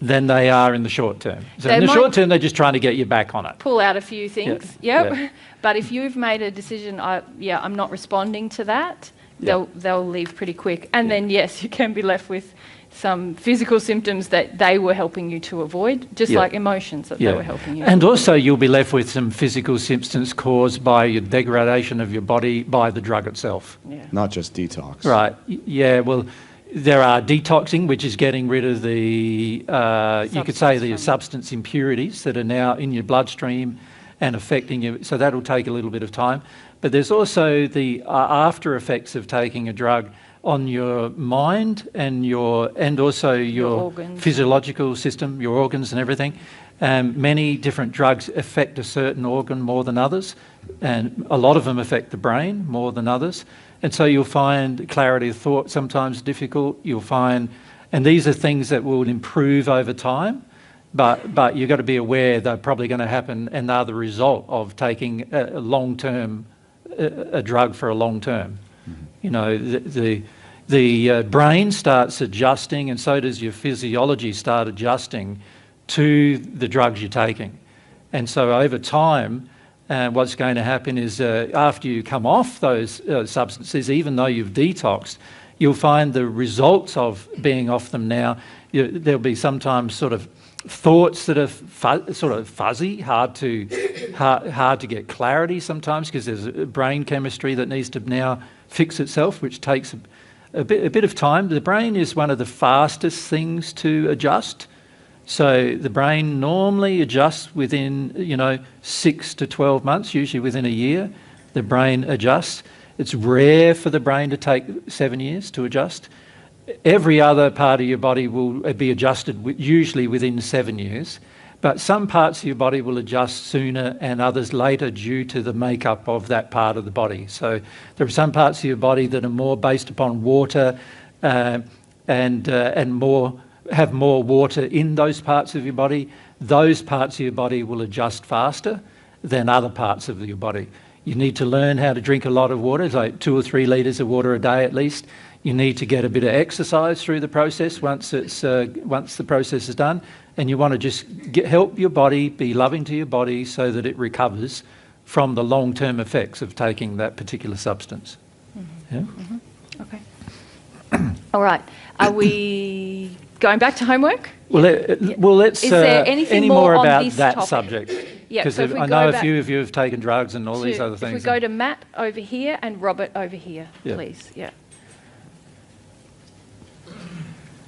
S2: than they are in the short term. So in the short term, they're just trying to get you back on it.
S3: Pull out a few things.
S2: Yeah.
S3: Yep.
S2: Yeah.
S3: But if you've made a decision, I'm not responding to that, they'll leave pretty quick. And then, yes, you can be left with some physical symptoms that they were helping you to avoid, just like emotions that they were helping you.
S2: And also you'll be left with some physical symptoms caused by your degradation of your body by the drug itself.
S3: Yeah.
S10: Not just detox.
S2: Right. Yeah, well, there are detoxing, which is getting rid of the, you could say the substance impurities that are now in your bloodstream and affecting you. So that'll take a little bit of time. But there's also the after effects of taking a drug on your mind and also your physiological system, your organs and everything. Many different drugs affect a certain organ more than others, and a lot of them affect the brain more than others. And so you'll find clarity of thought sometimes difficult. You'll find, and these are things that will improve over time, but you've got to be aware they're probably going to happen, and they're the result of taking a long-term, a drug for a long term. You know, the brain starts adjusting, and so does your physiology start adjusting to the drugs you're taking. And so over time, what's going to happen is after you come off those substances, even though you've detoxed, you'll find the results of being off them now. There'll be sometimes sort of thoughts that are sort of fuzzy, hard to get clarity sometimes, because there's a brain chemistry that needs to now fix itself, which takes a bit of time. The brain is one of the fastest things to adjust. So the brain normally adjusts within 6 to 12 months, usually within a year. The brain adjusts. It's rare for the brain to take 7 years to adjust. Every other part of your body will be adjusted usually within 7 years, but some parts of your body will adjust sooner and others later due to the makeup of that part of the body. So there are some parts of your body that are more based upon water and have more water in those parts of your body. Those parts of your body will adjust faster, than other parts of your body. You need to learn how to drink a lot of water, like 2 or 3 litres of water a day at least. You need to get a bit of exercise through the process once the process is done, and you want to just help your body, be loving to your body so that it recovers from the long-term effects of taking that particular substance. Yeah?
S3: Okay. All right. Are we going back to homework?
S2: Well, let's.
S3: Is there anything
S2: any
S3: more on
S2: about
S3: this
S2: that
S3: topic?
S2: subject?
S3: Yeah,
S2: Because
S3: so if we
S2: I
S3: go
S2: know a
S3: back
S2: few of you have taken drugs and all these other things.
S3: If we go to Matt over here and Robert over here,
S2: Yeah.
S3: please. Yeah.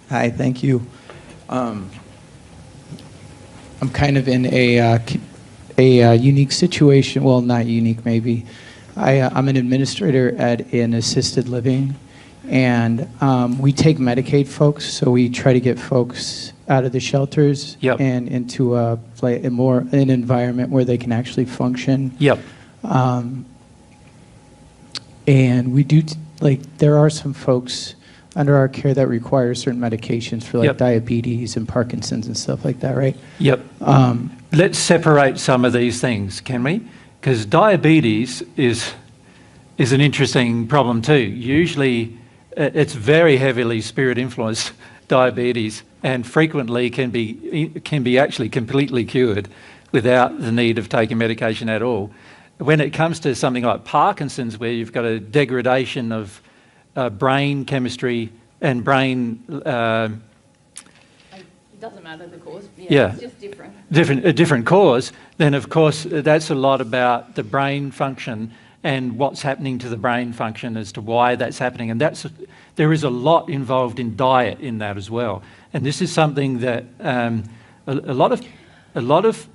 S12: Hi, thank you. I'm kind of in a unique situation. Well, not unique, maybe. I'm an administrator at an assisted living, and we take Medicaid folks. So we try to get folks out of the shelters and into an environment where they can actually function.
S2: Yep.
S12: And we do there are some folks under our care that require certain medications for diabetes and Parkinson's and stuff like that, right?
S2: Yep. Let's separate some of these things, can we? Because diabetes is an interesting problem too. Usually it's very heavily spirit influenced diabetes, and frequently can be actually completely cured without the need of taking medication at all. When it comes to something like Parkinson's, where you've got a degradation of brain chemistry and brain...
S3: It doesn't matter the cause.
S2: Yeah.
S3: It's just different.
S2: A different cause, then of course that's a lot about the brain function and what's happening to the brain function as to why that's happening. And there is a lot involved in diet in that as well. And this is something that a lot of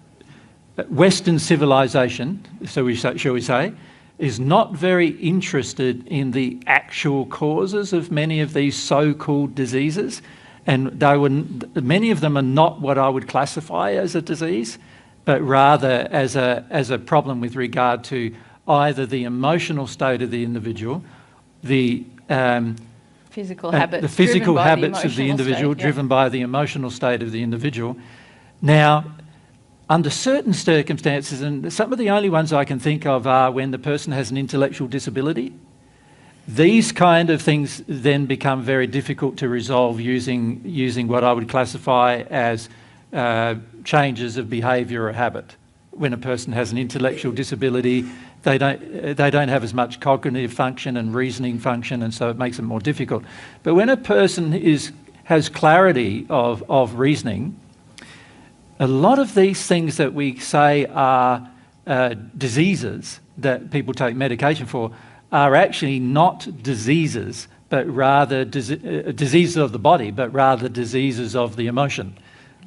S2: Western civilization, shall we say, is not very interested in the actual causes of many of these so-called diseases. And many of them are not what I would classify as a disease, but rather as a problem with regard to either the emotional state of the individual, the
S3: physical habits,
S2: the physical
S3: driven by
S2: habits
S3: the
S2: of the
S3: emotional
S2: individual,
S3: state,
S2: driven by the emotional state of the individual. Now, under certain circumstances, and some of the only ones I can think of are when the person has an intellectual disability. These kind of things then become very difficult to resolve using what I would classify as changes of behaviour or habit. When a person has an intellectual disability, they don't have as much cognitive function and reasoning function, and so it makes it more difficult. But when a person has clarity of reasoning, a lot of these things that we say are diseases that people take medication for are actually not diseases, but rather diseases of the body, but rather diseases of the emotion,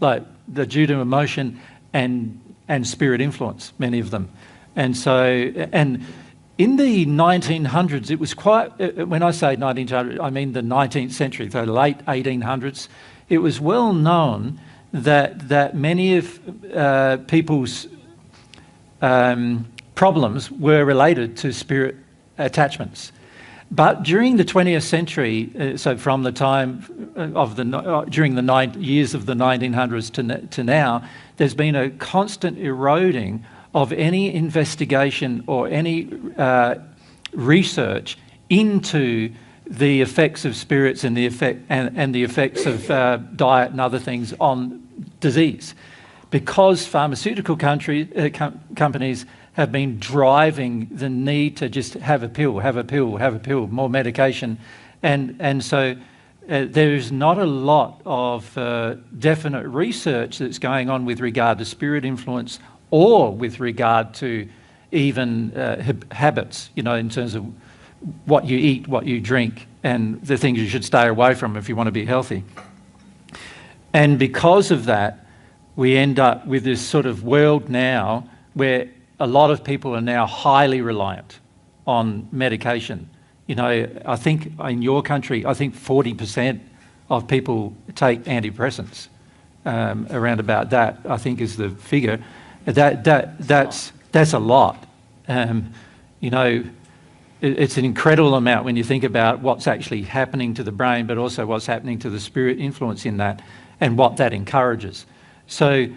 S2: like they're due to emotion and spirit influence, many of them. And so, and in the 1900s, it was quite, when I say 1900, I mean the 19th century, the late 1800s, it was well known that many of people's problems were related to spirit attachments. But during the 20th century, so from the time of during the years of the 1900s to now, there's been a constant eroding of any investigation or any research into the effects of spirits and the effects of diet and other things on disease, because pharmaceutical companies have been driving the need to just have a pill, more medication, and so there is not a lot of definite research that's going on with regard to spirit influence or with regard to even habits, in terms of what you eat, what you drink, and the things you should stay away from if you want to be healthy. And because of that, we end up with this sort of world now where a lot of people are now highly reliant on medication. I think in your country, I think 40% of people take antidepressants. Around about that, I think, is the figure. That's a lot. It's an incredible amount when you think about what's actually happening to the brain, but also what's happening to the spirit influence in that and what that encourages. So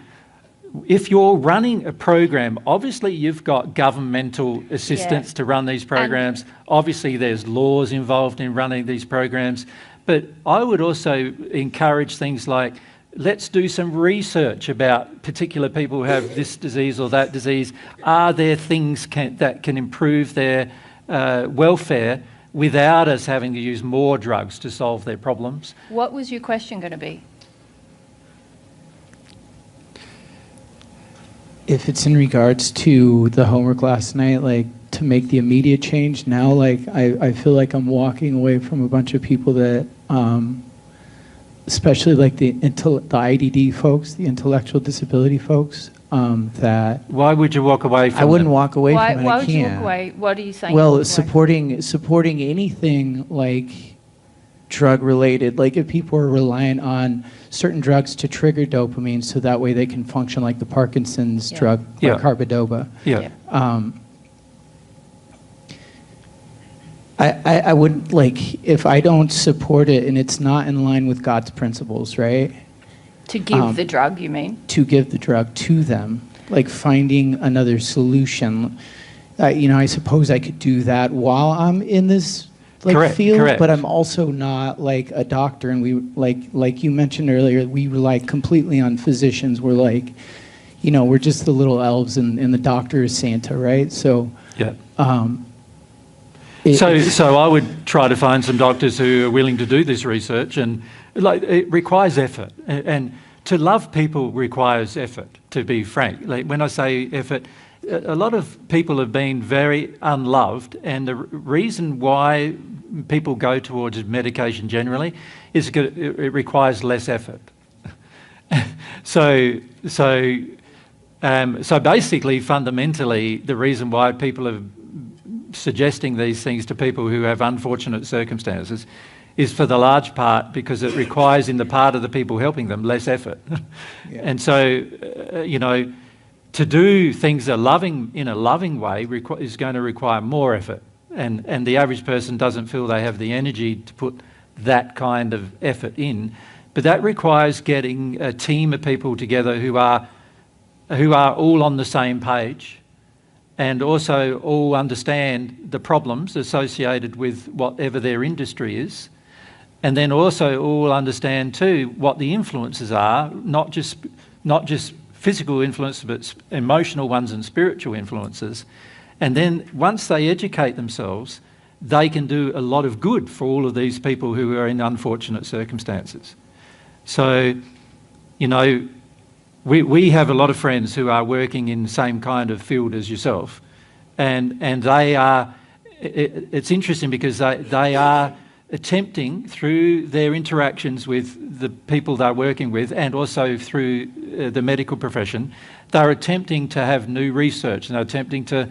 S2: if you're running a program, obviously you've got governmental assistance to run these programs. Obviously there's laws involved in running these programs. But I would also encourage things like, let's do some research about particular people who have this disease or that disease. Are there things that can improve their welfare without us having to use more drugs to solve their problems?
S3: What was your question going to be?
S12: If it's in regards to the homework last night, like to make the immediate change now, like I feel like I'm walking away from a bunch of people that, especially like the IDD folks, the intellectual disability folks, that...
S2: Why would you walk away from
S12: I wouldn't
S2: them?
S12: walk away from it.
S3: Why
S12: I
S3: would you
S12: can't.
S3: walk away? What are you saying?
S12: Well, supporting anything like drug related, like if people are reliant on certain drugs to trigger dopamine so that way they can function like the Parkinson's drug, like carbidopa. I wouldn't, like, if I don't support it and it's not in line with God's principles, right?
S3: To give the drug, you mean?
S12: To give the drug to them, like finding another solution. I suppose I could do that while I'm in this field, but I'm also not like a doctor. And we, like you mentioned earlier, we rely completely on physicians. We're like, we're just the little elves, and the doctor is Santa, right? So,
S2: so I would try to find some doctors who are willing to do this research, and it requires effort, and to love people requires effort, to be frank. Like when I say effort, a lot of people have been very unloved, and the reason why people go towards medication generally is it requires less effort. So basically, fundamentally, the reason why people are suggesting these things to people who have unfortunate circumstances is for the large part because it requires in the part of the people helping them less effort. And so, to do things in a loving way is going to require more effort. And the average person doesn't feel they have the energy to put that kind of effort in. But that requires getting a team of people together who are all on the same page and also all understand the problems associated with whatever their industry is, and then also all understand too what the influences are, not just physical influences, but emotional ones and spiritual influences. And then once they educate themselves, they can do a lot of good for all of these people who are in unfortunate circumstances. So, we have a lot of friends who are working in the same kind of field as yourself, and they are, it's interesting because they are attempting through their interactions with the people they're working with and also through the medical profession, they're attempting to have new research and they're attempting to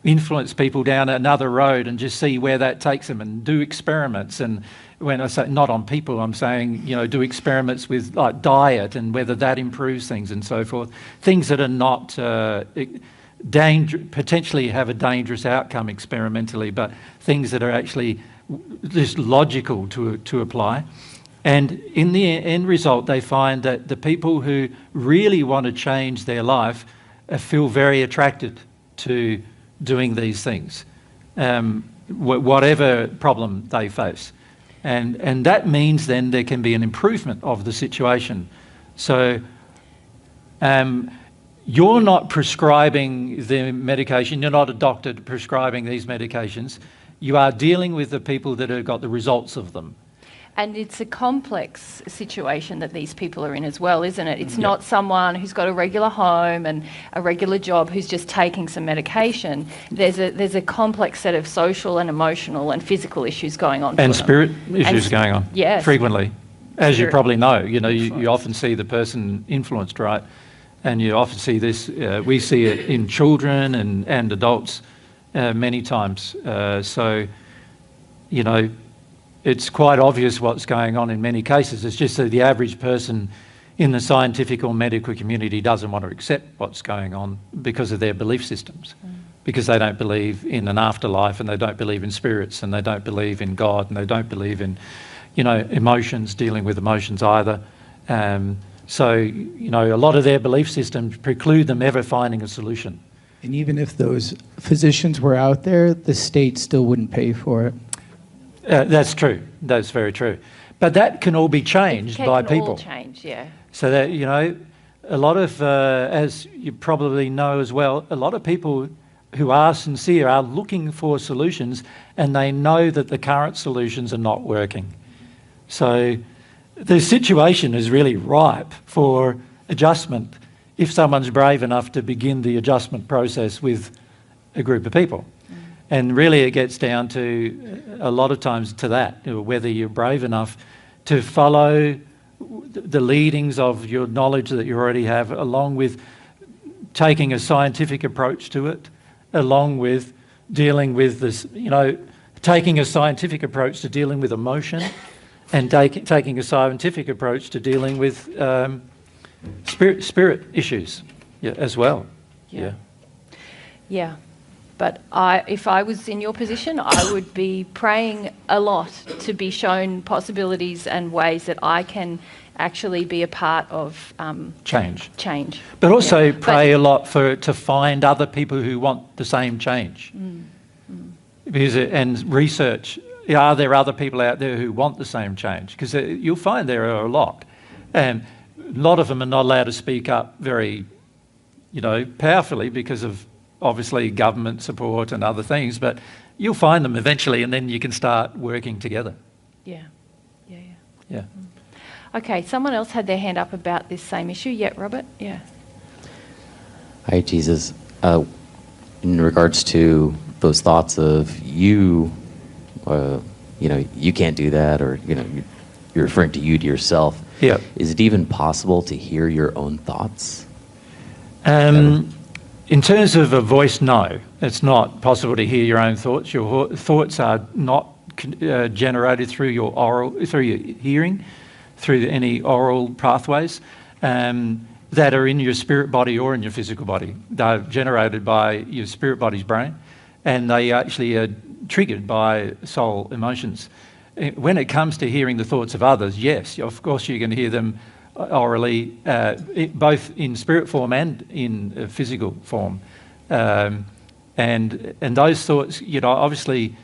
S2: influence people down another road and just see where that takes them and do experiments. And when I say not on people, I'm saying, do experiments with diet and whether that improves things and so forth. Things that are not potentially have a dangerous outcome experimentally, but things that are actually just logical to apply. And in the end result, they find that the people who really want to change their life feel very attracted to doing these things, whatever problem they face. And that means then there can be an improvement of the situation. So you're not prescribing the medication, you're not a doctor prescribing these medications, you are dealing with the people that have got the results of them.
S3: And it's a complex situation that these people are in as well, isn't it? It's not someone who's got a regular home and a regular job who's just taking some medication. There's a complex set of social and emotional and physical issues going on.
S2: And spirit issues going on.
S3: Yes.
S2: Frequently. As you probably know, you often see the person influenced, right? And you often see this, we see it in children and adults many times. It's quite obvious what's going on in many cases. It's just that the average person in the scientific or medical community doesn't want to accept what's going on because of their belief systems, because they don't believe in an afterlife and they don't believe in spirits and they don't believe in God and they don't believe in, emotions, dealing with emotions either. So, you know, a lot of their belief systems preclude them ever finding a solution.
S12: And even if those physicians were out there, the state still wouldn't pay for it.
S2: That's true. That's very true. But that can all be changed by people.
S3: All change, yeah.
S2: So that, you know, a lot of, as you probably know as well, a lot of people who are sincere are looking for solutions, and they know that the current solutions are not working. So the situation is really ripe for adjustment if someone's brave enough to begin the adjustment process with a group of people. And really it gets down to, a lot of times, to that, whether you're brave enough to follow the leadings of your knowledge that you already have, along with taking a scientific approach to it, along with dealing with this, you know, taking a scientific approach to dealing with emotion, and taking a scientific approach to dealing with spirit issues, yeah, as well. Yeah.
S3: Yeah. But if I was in your position, I would be praying a lot to be shown possibilities and ways that I can actually be a part of
S2: Change.
S3: But
S2: also pray a lot to find other people who want the same change. Because and research, are there other people out there who want the same change? Because you'll find there are a lot. And a lot of them are not allowed to speak up very, you know, powerfully because of obviously government support and other things, but you'll find them eventually, and then you can start working together.
S3: Yeah.
S2: Yeah.
S3: Okay, someone else had their hand up about this same issue. Yeah, Robert? Yeah.
S13: Hi, Jesus. In regards to those thoughts of you know, you can't do that, or, you know, you're referring to you to yourself.
S2: Yeah.
S13: Is it even possible to hear your own thoughts?
S2: In terms of a voice, no. It's not possible to hear your own thoughts. Your thoughts are not generated through your hearing, through any oral pathways that are in your spirit body or in your physical body. They're generated by your spirit body's brain, and they actually are triggered by soul emotions. When it comes to hearing the thoughts of others, yes, of course you can hear them orally, both in spirit form and in physical form. And those thoughts, you know, obviously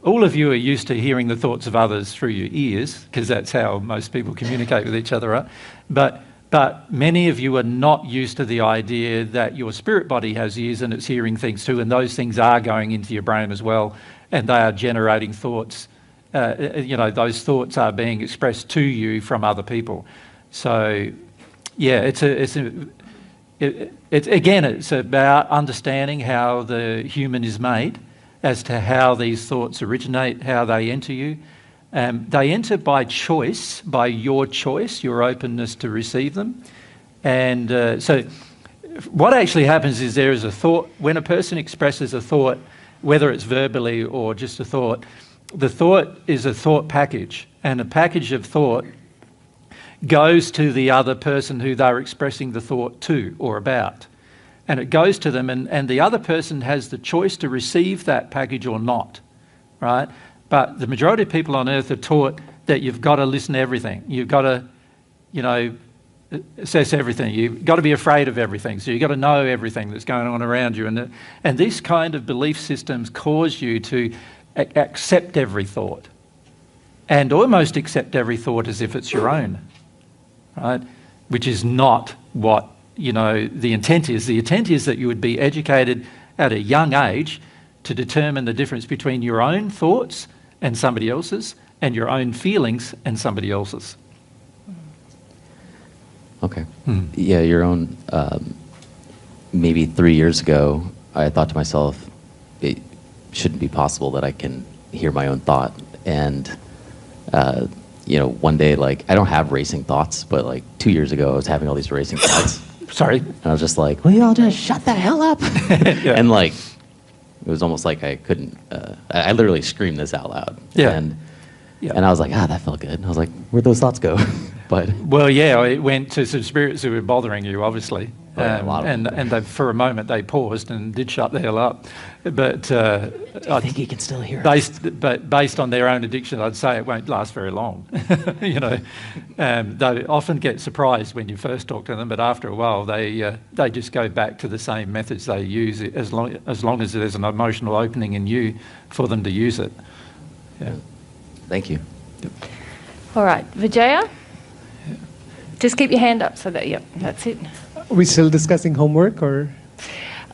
S2: all of you are used to hearing the thoughts of others through your ears, because that's how most people communicate with each other, right? But many of you are not used to the idea that your spirit body has ears and it's hearing things too, and those things are going into your brain as well, and they are generating thoughts. You know, those thoughts are being expressed to you from other people. So, yeah, it's about understanding how the human is made, as to how these thoughts originate, how they enter you. They enter by choice, by your choice, your openness to receive them. And so what actually happens is there is a thought. When a person expresses a thought, whether it's verbally or just a thought, the thought is a thought package, and a package of thought goes to the other person who they're expressing the thought to or about. And it goes to them, and the other person has the choice to receive that package or not, right? But the majority of people on earth are taught that you've got to listen to everything. You've got to, you know, assess everything. You've got to be afraid of everything. So you've got to know everything that's going on around you. And these kind of belief systems cause you to accept every thought, and almost accept every thought as if it's your own, right? Which is not what, you know, the intent is. The intent is that you would be educated at a young age to determine the difference between your own thoughts and somebody else's, and your own feelings and somebody else's.
S13: Okay. Yeah, your own. Maybe 3 years ago, I thought to myself, it shouldn't be possible that I can hear my own thought. And, you know, one day, like, I don't have racing thoughts, but like 2 years ago, I was having all these racing thoughts.
S2: Sorry.
S13: And I was just like, will you all just shut the hell up?
S2: Yeah.
S13: And like, it was almost like I couldn't, I literally screamed this out loud.
S2: Yeah.
S13: And I was like, that felt good. And I was like, where'd those thoughts go? But
S2: well, yeah, it went to some spirits who were bothering you, obviously.
S13: yeah, a lot of them.
S2: and they, for a moment they paused and did shut the hell up. But
S13: I think he can still hear us.
S2: based on their own addiction, I'd say it won't last very long. You know, they often get surprised when you first talk to them, but after a while they just go back to the same methods they use as long as there's an emotional opening in you for them to use it. Yeah.
S13: Thank you.
S2: Yep.
S3: All right, Vijaya? Just keep your hand up so that, yep, that's it.
S14: Are we still discussing homework or?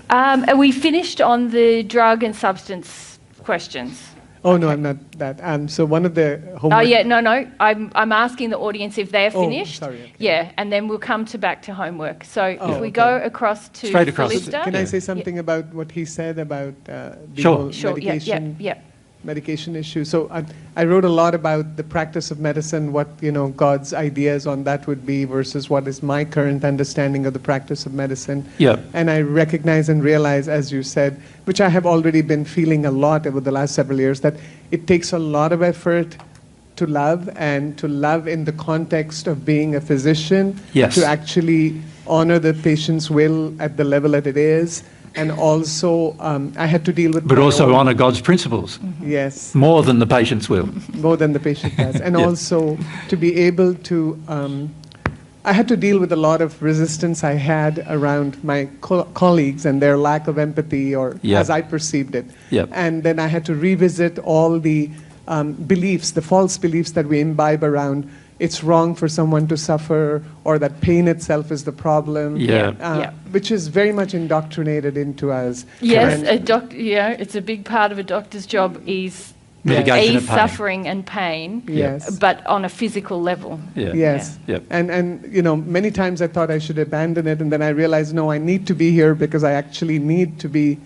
S3: Are we finished on the drug and substance questions?
S14: Oh, no, I'm not that. So one of the homework.
S3: Oh, yeah, no. I'm asking the audience if they're finished.
S14: Oh, sorry. Okay.
S3: Yeah, and then we'll come back to homework. So if we
S14: okay.
S3: go across to
S2: Straight across.
S3: Felista.
S14: Can I say something about what he said about the
S2: Sure.
S14: whole medication?
S3: Yeah.
S14: Medication issue. So I wrote a lot about the practice of medicine, what God's ideas on that would be versus what is my current understanding of the practice of medicine.
S2: Yeah.
S14: And I recognize and realize, as you said, which I have already been feeling a lot over the last several years, that it takes a lot of effort to love, and to love in the context of being a physician,
S2: Yes.
S14: to actually honor the patient's will at the level that it is. And also, I had to deal with.
S2: But also honour God's principles.
S14: Yes.
S2: More than the patient's will.
S14: More than the patient does. And
S2: Yeah.
S14: also to be able to, I had to deal with a lot of resistance I had around my colleagues and their lack of empathy, or
S2: Yeah.
S14: as I perceived it.
S2: Yeah.
S14: And then I had to revisit all the beliefs, the false beliefs that we imbibe around it's wrong for someone to suffer, or that pain itself is the problem.
S2: Yeah.
S14: Which is very much indoctrinated into us.
S3: Yes,
S14: And-
S3: it's a big part of a doctor's job is
S2: Mitigation of pain.
S3: suffering and pain,
S14: Yes.
S3: but on a physical level.
S2: Yeah.
S14: Yes.
S2: Yep.
S14: And many times I thought I should abandon it, and then I realized, no, I need to be here because I actually need to be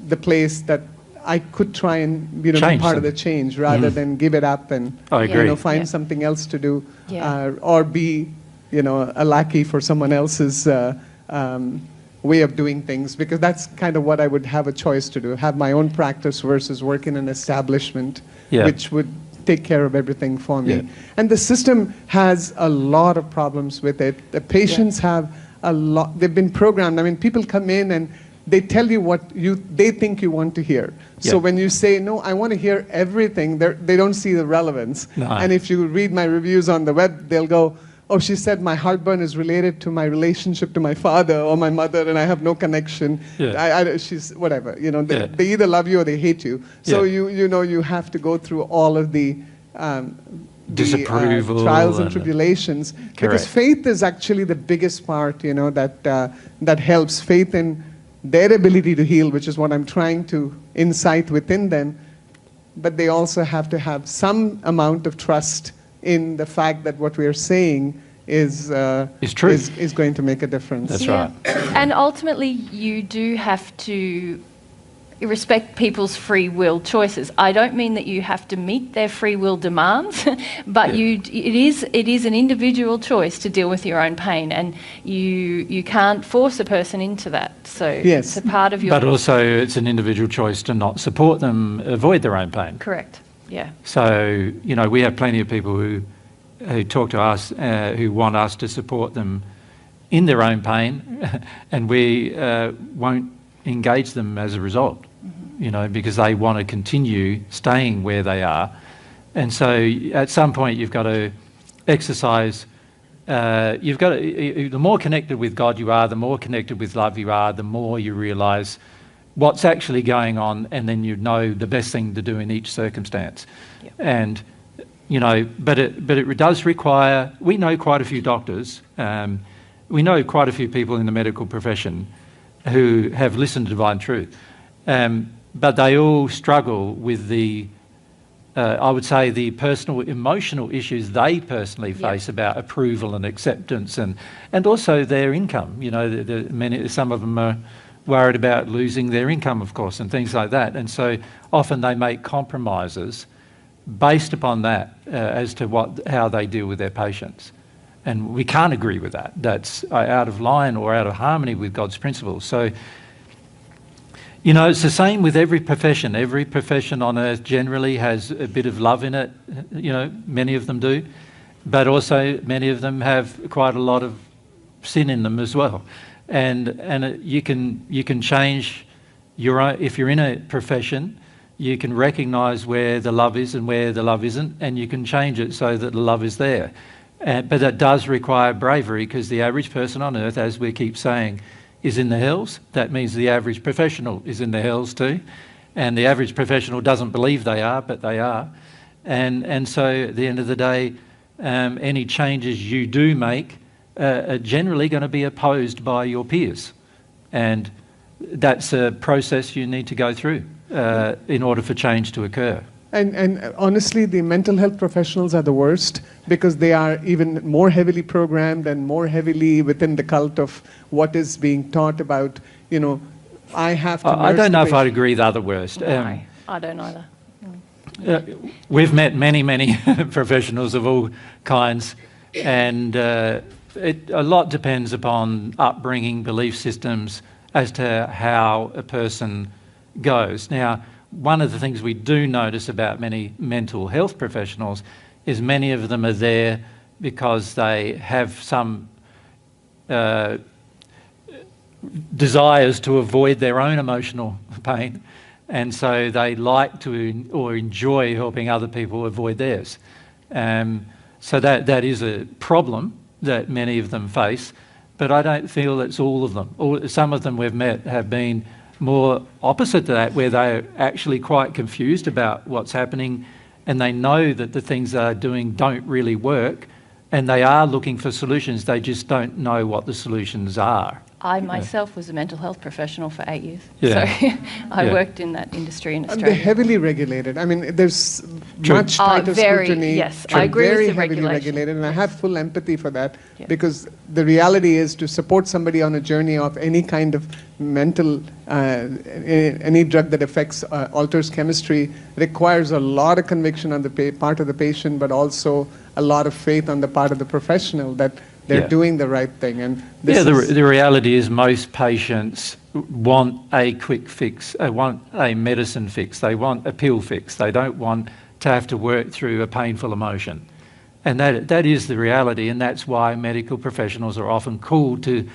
S14: the place that I could try and be part of the change, rather than give it up and
S2: I agree.
S14: find something else to do,
S3: Yeah.
S14: or be a lackey for someone else's way of doing things, because that's kind of what I would have a choice to do, have my own practice versus work in an establishment,
S2: Yeah.
S14: which would take care of everything for me.
S2: Yeah.
S14: And the system has a lot of problems with it. The patients have a lot, they've been programmed. I mean, people come in and they tell you what they think you want to hear. So
S2: Yeah.
S14: when you say, no, I want to hear everything, they don't see the relevance.
S2: No.
S14: And if you read my reviews on the web, they'll go, oh, she said my heartburn is related to my relationship to my father or my mother, and I have no connection.
S2: Yeah.
S14: She's whatever. They,
S2: Yeah.
S14: they either love you or they hate you. So
S2: Yeah.
S14: you have to go through all of the
S2: Disapproval
S14: trials and
S2: and-
S14: tribulations. Because
S2: Correct.
S14: faith is actually the biggest part, that helps. Faith in their ability to heal, which is what I'm trying to incite within them. But they also have to have some amount of trust in the fact that what we are saying is
S2: true.
S14: is going to make a difference.
S2: That's right.
S3: And ultimately, you do have to respect people's free will choices. I don't mean that you have to meet their free will demands, but it is an individual choice to deal with your own pain, and you can't force a person into that. So
S14: Yes.
S3: it's a part of your.
S2: But also it's an individual choice to not support them, avoid their own pain.
S3: Correct. Yeah.
S2: So, we have plenty of people who talk to us, who want us to support them in their own pain, and we won't engage them as a result, because they want to continue staying where they are. And so at some point you've got to exercise, the more connected with God you are, the more connected with love you are, the more you realise what's actually going on, and then you know the best thing to do in each circumstance.
S3: Yep.
S2: And, but it does require, we know quite a few doctors, we know quite a few people in the medical profession who have listened to divine truth, but they all struggle with I would say, the personal emotional issues they personally face about approval and acceptance, and also their income. Some of them are worried about losing their income, of course, and things like that. And so often they make compromises based upon that as to how they deal with their patients. And we can't agree with that. That's out of line or out of harmony with God's principles. So, it's the same with every profession. Every profession on earth generally has a bit of love in it. Many of them do. But also many of them have quite a lot of sin in them as well. and you can change your own. If you're in a profession, you can recognise where the love is and where the love isn't, and you can change it so that the love is there. But that does require bravery, because the average person on earth, as we keep saying, is in the hells. That means the average professional is in the hells too. And the average professional doesn't believe they are, but they are. And so at the end of the day, any changes you do make are generally going to be opposed by your peers. And that's a process you need to go through in order for change to occur.
S14: And honestly, the mental health professionals are the worst, because they are even more heavily programmed and more heavily within the cult of what is being taught about, I have to
S2: I don't know if I'd agree they're the worst.
S3: No, I don't either.
S2: We've met many professionals of all kinds, and a lot depends upon upbringing, belief systems, as to how a person goes. Now, one of the things we do notice about many mental health professionals is many of them are there because they have some desires to avoid their own emotional pain, and so they like to or enjoy helping other people avoid theirs. So that is a problem that many of them face, but I don't feel it's all of them. Some of them we've met have been more opposite to that, where they're actually quite confused about what's happening, and they know that the things they're doing don't really work, and they are looking for solutions. They just don't know what the solutions are.
S3: I myself was a mental health professional for 8 years.
S2: Yeah.
S3: So I worked in that industry in
S14: And
S3: Australia.
S14: they're heavily regulated. I mean, there's much tighter
S3: very,
S14: scrutiny.
S3: yes, I agree with
S14: very
S3: the
S14: heavily
S3: regulation.
S14: regulated, and I have full empathy for that, because the reality is, to support somebody on a journey of any kind of mental, any drug that affects, alters chemistry, requires a lot of conviction on the part of the patient, but also a lot of faith on the part of the professional that they're doing the right thing. And
S2: the reality is most patients want a quick fix. They want a medicine fix. They want a pill fix. They don't want to have to work through a painful emotion. And that is the reality, and that's why medical professionals are often called to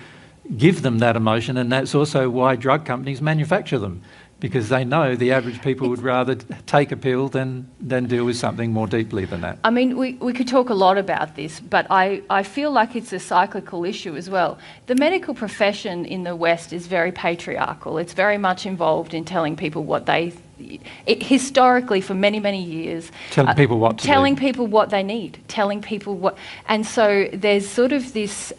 S2: give them that emotion, and that's also why drug companies manufacture them, because they know the average people would rather take a pill than deal with something more deeply than that.
S3: I mean, we could talk a lot about this, but I feel like it's a cyclical issue as well. The medical profession in the West is very patriarchal. It's very much involved in telling people what they... historically, for many years...
S2: Telling people what to do.
S3: Telling people what they need. Telling people what... And so there's sort of this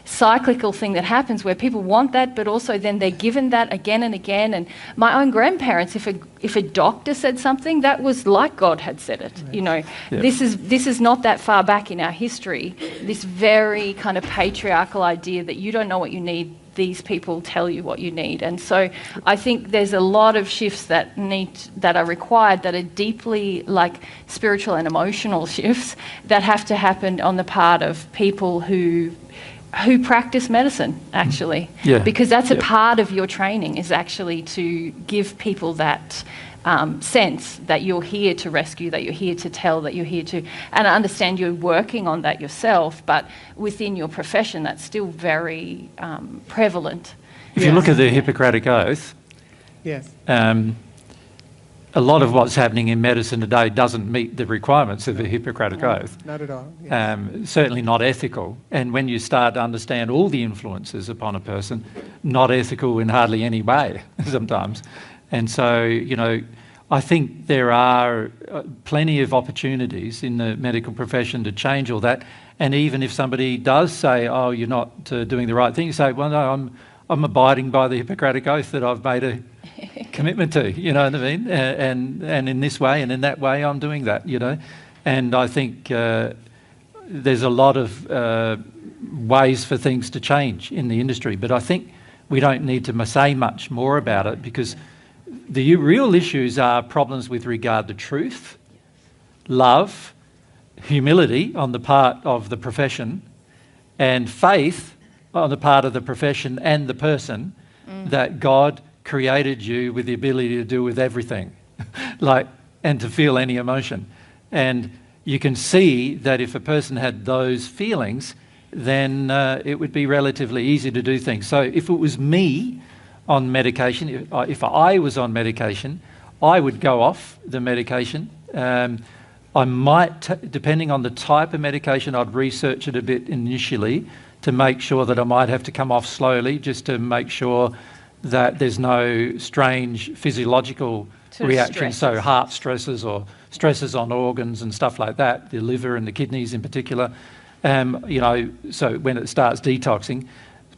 S3: cyclical thing that happens where people want that, but also then they're given that again and again. And my own grandparents, if a doctor said something, that was like God had said it. Right. This is not that far back in our history, this very kind of patriarchal idea that you don't know what you need, these people tell you what you need. And so I think there's a lot of shifts that are required, that are deeply like spiritual and emotional shifts that have to happen on the part of people who practice medicine, actually. Because that's a part of your training, is actually to give people that sense that you're here to rescue, that you're here to tell, that you're here to... And I understand you're working on that yourself, but within your profession, that's still very prevalent.
S2: If you look at the Hippocratic Oath, a lot of what's happening in medicine today doesn't meet the requirements of the Hippocratic Oath.
S14: Not at all.
S2: Certainly not ethical. And when you start to understand all the influences upon a person, not ethical in hardly any way sometimes. And so, I think there are plenty of opportunities in the medical profession to change all that. And even if somebody does say, oh, you're not doing the right thing, you say, well, no, I'm abiding by the Hippocratic Oath that I've made a commitment to, you know what I mean? And in this way and in that way, I'm doing that, And I think there's a lot of ways for things to change in the industry. But I think we don't need to say much more about it, because the real issues are problems with regard to truth, love, humility on the part of the profession, and faith on the part of the profession and the person that God created you with the ability to do with everything, and to feel any emotion. And you can see that if a person had those feelings, then it would be relatively easy to do things. So if it was me on medication, if I was on medication, I would go off the medication. I might, depending on the type of medication, I'd research it a bit initially to make sure that I might have to come off slowly, just to make sure that there's no strange physiological reactions, so heart stresses or stresses on organs and stuff like that, the liver and the kidneys in particular, so when it starts detoxing.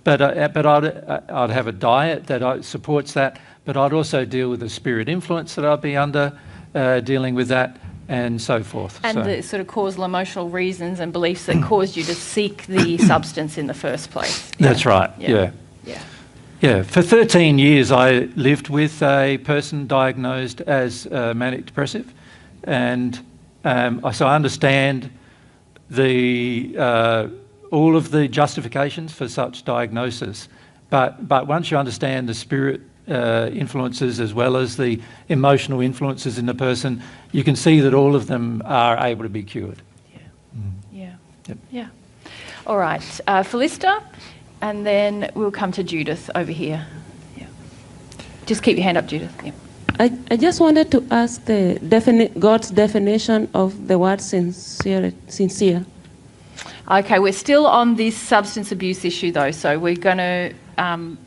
S2: But I'd have a diet that supports that, but I'd also deal with the spirit influence that I'd be under, dealing with that, and so forth.
S3: And the sort of causal emotional reasons and beliefs that caused you to seek the substance in the first place.
S2: That's right, yeah. Yeah, for 13 years I lived with a person diagnosed as manic depressive, and so I understand all of the justifications for such diagnosis. But once you understand the spirit influences as well as the emotional influences in the person, you can see that all of them are able to be cured.
S3: Yeah. All right, Felista, and then we'll come to Judith over here. Yeah. Just keep your hand up, Judith. Yeah.
S15: I just wanted to ask God's definition of the word sincere.
S3: Okay, we're still on this substance abuse issue though, so we're going to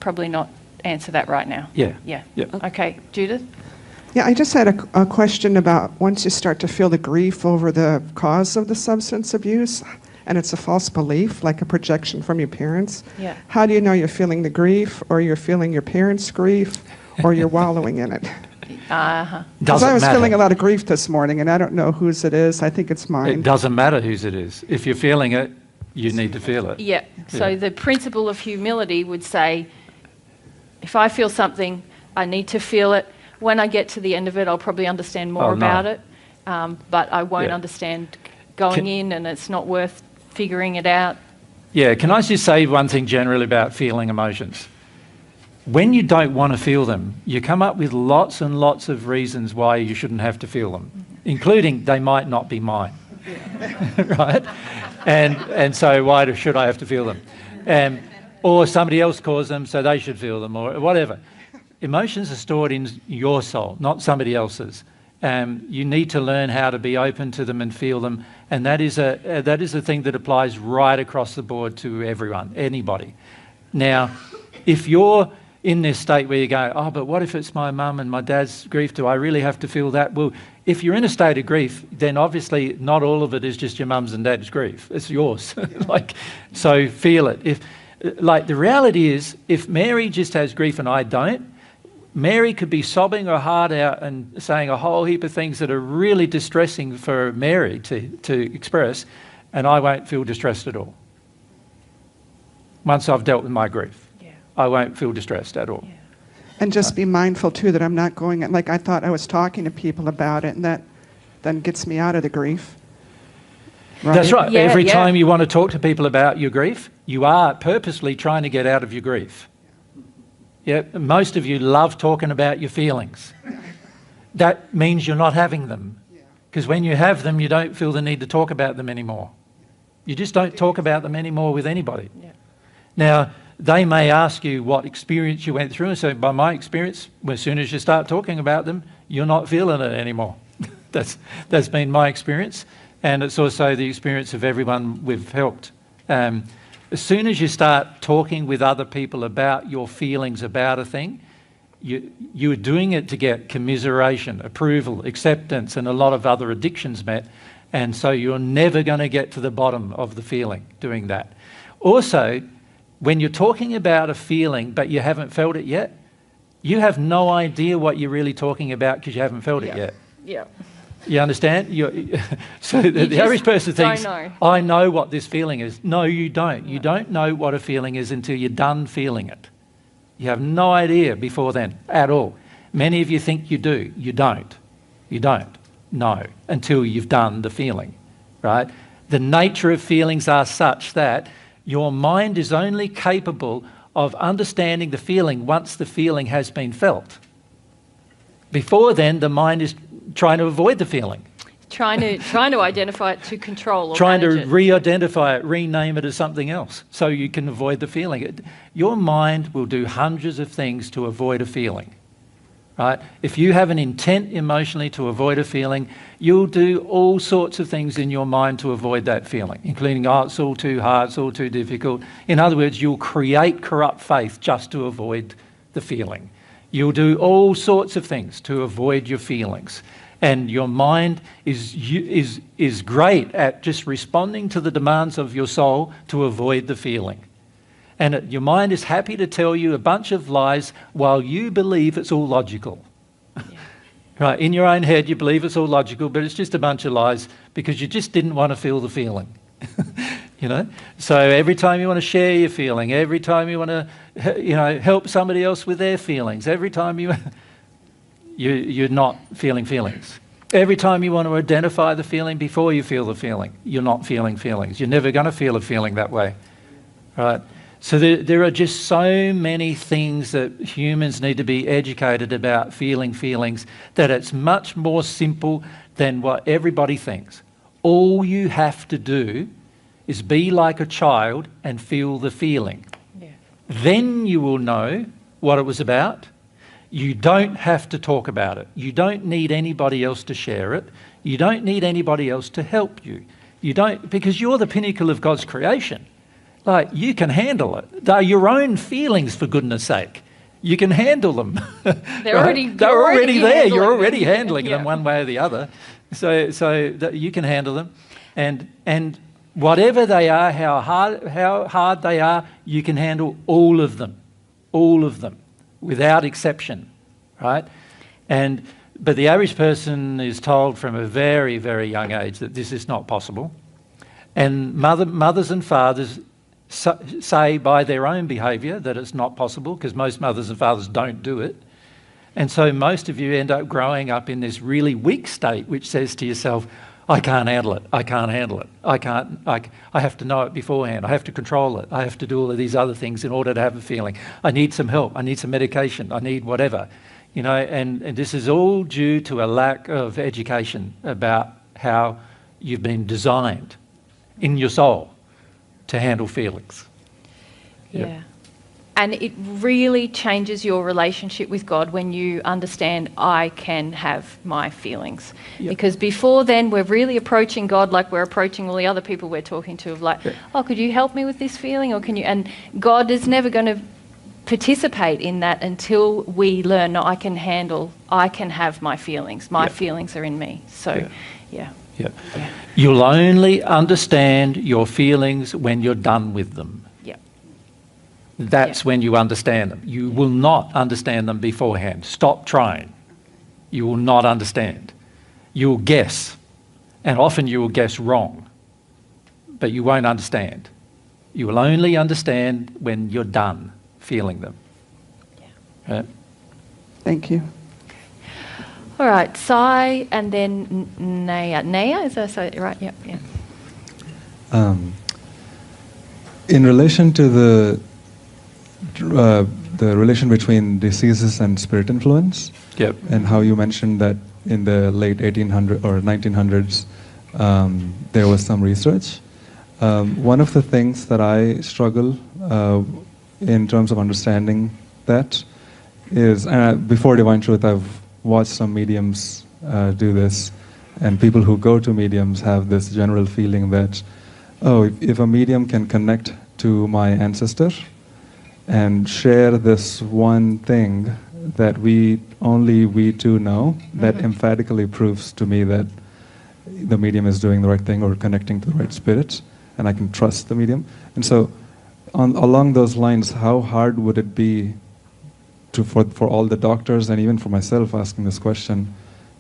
S3: probably not answer that right now.
S2: Yeah.
S3: Okay, Judith?
S16: Yeah, I just had a question about once you start to feel the grief over the cause of the substance abuse, and it's a false belief, like a projection from your parents.
S3: Yeah.
S16: How do you know you're feeling the grief, or you're feeling your parents' grief, or you're wallowing in it? Because I was feeling a lot of grief this morning, and I don't know whose it is. I think it's mine.
S2: It doesn't matter whose it is. If you're feeling it, you need to feel it.
S3: Yeah. So the principle of humility would say, if I feel something, I need to feel it. When I get to the end of it, I'll probably understand more about it, but I won't understand going in, and it's not worth figuring it out.
S2: Yeah, can I just say one thing generally about feeling emotions? When you don't want to feel them, you come up with lots and lots of reasons why you shouldn't have to feel them, including they might not be mine, right? And so why should I have to feel them? Or somebody else caused them, so they should feel them, or whatever. Emotions are stored in your soul, not somebody else's. You need to learn how to be open to them and feel them, and that is a thing that applies right across the board to everyone, anybody. Now, if you're in this state where you go, oh, but what if it's my mum and my dad's grief? Do I really have to feel that? Well, if you're in a state of grief, then obviously not all of it is just your mum's and dad's grief. It's yours. So feel it. The reality is, if Mary just has grief and I don't, Mary could be sobbing her heart out and saying a whole heap of things that are really distressing for Mary to express, and I won't feel distressed at all. Once I've dealt with my grief, I won't feel distressed at all.
S16: And just be mindful, too, that I'm not going, like I thought I was talking to people about it, and that then gets me out of the grief. Right?
S2: That's right. Every time you want to talk to people about your grief, you are purposely trying to get out of your grief. Yeah, most of you love talking about your feelings. That means you're not having them. Because when you have them, you don't feel the need to talk about them anymore. You just don't talk about them anymore with anybody. Now, they may ask you what experience you went through, and so by my experience, as soon as you start talking about them, you're not feeling it anymore. That's been my experience, and it's also the experience of everyone we've helped. As soon as you start talking with other people about your feelings about a thing, you're doing it to get commiseration, approval, acceptance, and a lot of other addictions met, and so you're never going to get to the bottom of the feeling doing that. Also, when you're talking about a feeling but you haven't felt it yet, you have no idea what you're really talking about because you haven't felt it yet.
S3: Yeah.
S2: You understand? So the average person thinks, I know what this feeling is. No, you don't. You don't know what a feeling is until you're done feeling it. You have no idea before then at all. Many of you think you do. You don't. You don't know until you've done the feeling, right? The nature of feelings are such that your mind is only capable of understanding the feeling once the feeling has been felt. Before then, the mind is trying to avoid the feeling.
S3: Trying to identify it to control or
S2: Trying to
S3: manage it.
S2: re-identify it, rename it as something else so you can avoid the feeling. Your mind will do hundreds of things to avoid a feeling, right? If you have an intent emotionally to avoid a feeling, you'll do all sorts of things in your mind to avoid that feeling, including, oh, it's all too hard, it's all too difficult. In other words, you'll create corrupt faith just to avoid the feeling. You'll do all sorts of things to avoid your feelings. And your mind is great at just responding to the demands of your soul to avoid the feeling. And your mind is happy to tell you a bunch of lies while you believe it's all logical. Yeah. Right, in your own head you believe it's all logical, but it's just a bunch of lies because you just didn't want to feel the feeling. You know? So every time you want to share your feeling, every time you want to, help somebody else with their feelings, every time you're not feeling feelings. Every time you want to identify the feeling before you feel the feeling, you're not feeling feelings. You're never going to feel a feeling that way, right? So there are just so many things that humans need to be educated about feeling feelings that it's much more simple than what everybody thinks. All you have to do is be like a child and feel the feeling. Yeah. Then you will know what it was about. You don't have to talk about it. You don't need anybody else to share it. You don't need anybody else to help you. You don't, because you're the pinnacle of God's creation. Like, you can handle it. They're your own feelings, for goodness sake. You can handle them.
S3: They're already
S2: there. You're already
S3: them.
S2: handling them one way or the other. So you can handle them. And whatever they are, how hard they are, you can handle all of them. All of them. Without exception, right? But the average person is told from a very, very young age that this is not possible. And mothers and fathers say by their own behaviour that it's not possible, because most mothers and fathers don't do it. And so most of you end up growing up in this really weak state, which says to yourself, I can't handle it, I can't handle it, I have to know it beforehand, I have to control it, I have to do all of these other things in order to have a feeling. I need some help, I need some medication, I need whatever. And this is all due to a lack of education about how you've been designed in your soul to handle feelings.
S3: Yeah. And it really changes your relationship with God when you understand I can have my feelings. Yep. Because before then, we're really approaching God like we're approaching all the other people we're talking to, of like, oh, could you help me with this feeling? Or can you? And God is never going to participate in that until we learn, no, I can have my feelings. My feelings are in me. So, yeah.
S2: You'll only understand your feelings when you're done with them. That's when you understand them. You will not understand them beforehand. Stop trying. You will not understand. You'll guess, and often you will guess wrong, but you won't understand. You will only understand when you're done feeling them. Right?
S16: Thank you.
S3: All right, Sai and then Naya. Naya, is that so? Right, yeah.
S17: In relation to the relation between diseases and spirit influence, and how you mentioned that in the late 1800s or 1900s there was some research. One of the things that I struggle in terms of understanding that is, before Divine Truth, I've watched some mediums do this, and people who go to mediums have this general feeling that, oh, if a medium can connect to my ancestor and share this one thing that only we two know, that emphatically proves to me that the medium is doing the right thing or connecting to the right spirit, and I can trust the medium. And so, along those lines, how hard would it be for all the doctors and even for myself asking this question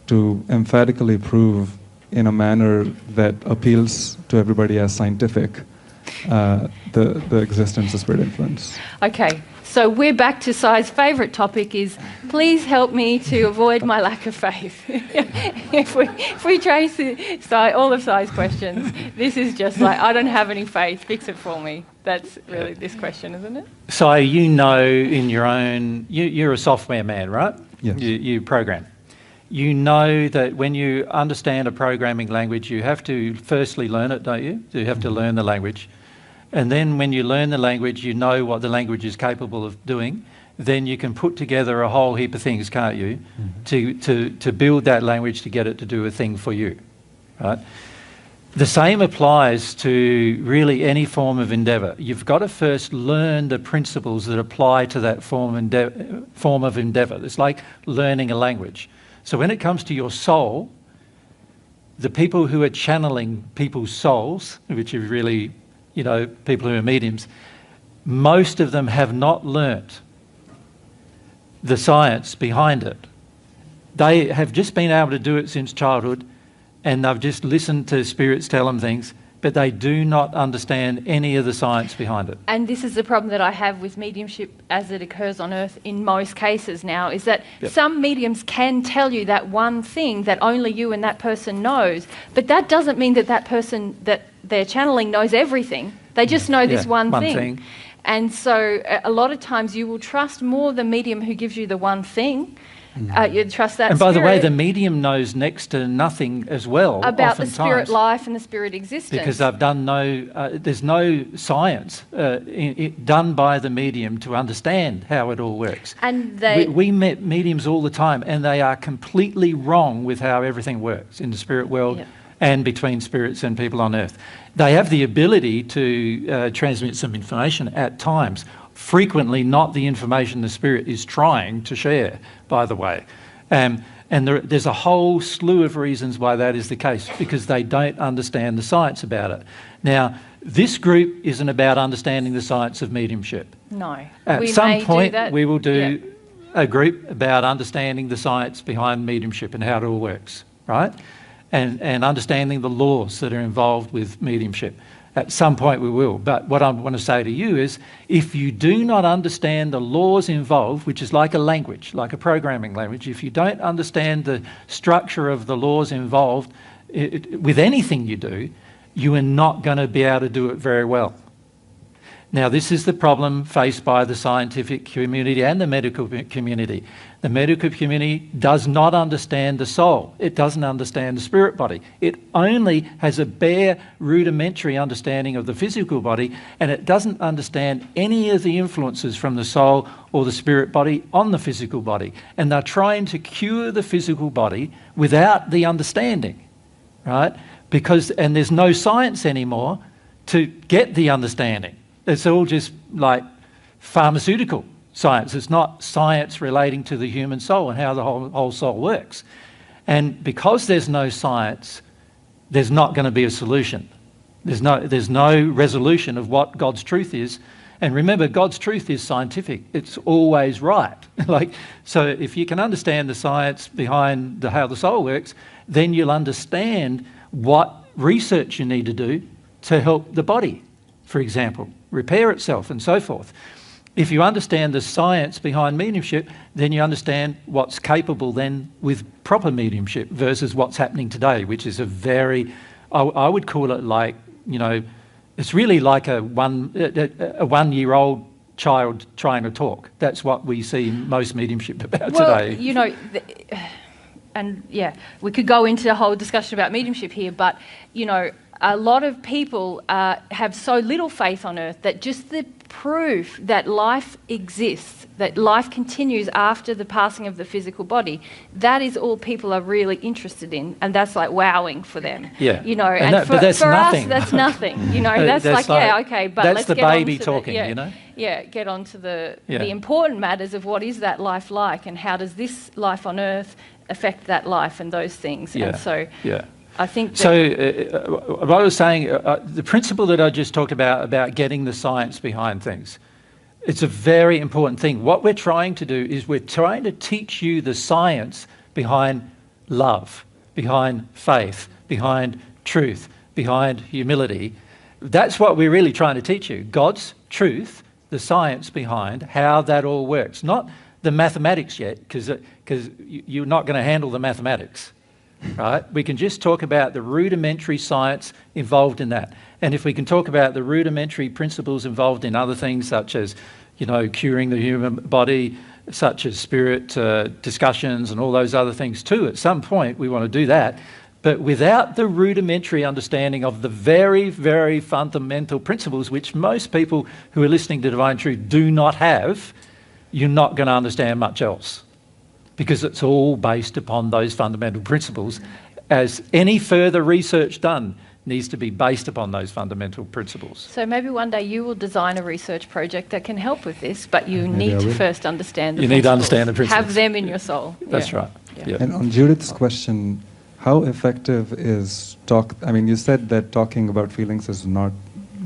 S17: to emphatically prove in a manner that appeals to everybody as scientific the existence of spirit influence?
S3: Okay, so we're back to Sai's favourite topic is, please help me to avoid my lack of faith. if we trace all of Sai's questions, this is just like, I don't have any faith, fix it for me. That's really this question, isn't it?
S2: So in your own, you're a software man, right?
S17: Yes.
S2: You program. you know that when you understand a programming language, you have to firstly learn it, don't you? You have to learn the language. And then when you learn the language, you know what the language is capable of doing. Then you can put together a whole heap of things, can't you, to build that language to get it to do a thing for you, right? The same applies to really any form of endeavour. You've got to first learn the principles that apply to that form of endeavour. It's like learning a language. So when it comes to your soul, the people who are channeling people's souls, which are really, you know, people who are mediums, most of them have not learnt the science behind it. They have just been able to do it since childhood, and they've just listened to spirits tell them things, but they do not understand any of the science behind it.
S3: And this is the problem that I have with mediumship as it occurs on Earth in most cases now, is that some mediums can tell you that one thing that only you and that person knows, but that doesn't mean that that person that they're channeling knows everything. They just know this one thing. And so a lot of times you will trust more the medium who gives you the one thing. You trust that
S2: And by the way,
S3: spirit
S2: the medium knows next to nothing as well,
S3: about the
S2: oftentimes,
S3: spirit life and the spirit existence.
S2: because they've done there's no science done by the medium to understand how it all works.
S3: And
S2: we met mediums all the time, and they are completely wrong with how everything works in the spirit world and between spirits and people on Earth. They have the ability to transmit some information at times, frequently not the information the spirit is trying to share, by the way. And there's a whole slew of reasons why that is the case, because they don't understand the science about it. Now, this group isn't about understanding the science of mediumship.
S3: No.
S2: At
S3: We
S2: some
S3: may do
S2: point,
S3: that.
S2: we will do a group about understanding the science behind mediumship and how it all works, right? And understanding the laws that are involved with mediumship. At some point we will. But what I want to say to you is, if you do not understand the laws involved, which is like a language, like a programming language, if you don't understand the structure of the laws involved with anything you do, you are not going to be able to do it very well. Now, this is the problem faced by the scientific community and the medical community. The medical community does not understand the soul. It doesn't understand the spirit body. It only has a bare, rudimentary understanding of the physical body, and it doesn't understand any of the influences from the soul or the spirit body on the physical body. And they're trying to cure the physical body without the understanding, right? And there's no science anymore to get the understanding. It's all just like pharmaceutical science. It's not science relating to the human soul and how the whole soul works. And because there's no science, there's not going to be a solution. There's no resolution of what God's truth is. And remember, God's truth is scientific. It's always right. So if you can understand the science behind how the soul works, then you'll understand what research you need to do to help the body, for example, repair itself and so forth. If you understand the science behind mediumship, then you understand what's capable then with proper mediumship versus what's happening today, which is a very, I would call it like, you know, it's really like a one-year-old child trying to talk. That's what we see most mediumship about today.
S3: You know, we could go into a whole discussion about mediumship here, but, you know, a lot of people have so little faith on Earth that just the proof that life exists, that life continues after the passing of the physical body, that is all people are really interested in, and that's like wowing for them.
S2: Yeah.
S3: You know,
S2: but that's
S3: for
S2: nothing.
S3: us, that's nothing. You know, that's like, okay, but
S2: that's
S3: let's
S2: the
S3: get on
S2: baby
S3: to
S2: talking,
S3: you
S2: know?
S3: Yeah, get on to the important matters of what is that life like, and how does this life on Earth affect that life, and those things.
S2: Yeah.
S3: And so I think that
S2: so what I was saying, the principle that I just talked about getting the science behind things, it's a very important thing. What we're trying to do is we're trying to teach you the science behind love, behind faith, behind truth, behind humility. That's what we're really trying to teach you. God's truth, the science behind how that all works. Not the mathematics yet, because you're not going to handle the mathematics. Right? We can just talk about the rudimentary science involved in that. And if we can talk about the rudimentary principles involved in other things, such as, you know, curing the human body, such as spirit discussions and all those other things too. At some point, we want to do that. But without the rudimentary understanding of the very, very fundamental principles, which most people who are listening to Divine Truth do not have, you're not going to understand much else. Because it's all based upon those fundamental principles, as any further research done needs to be based upon those fundamental principles.
S3: So maybe one day you will design a research project that can help with this, but you
S2: Maybe
S3: need
S2: I
S3: to
S2: will.
S3: first understand the
S2: You
S3: principles.
S2: need to understand the principles.
S3: Have them in your soul.
S2: That's
S3: Yeah.
S2: right.
S3: Yeah.
S2: Yep.
S17: And on Judith's question, how effective is talk? I mean, you said that talking about feelings is not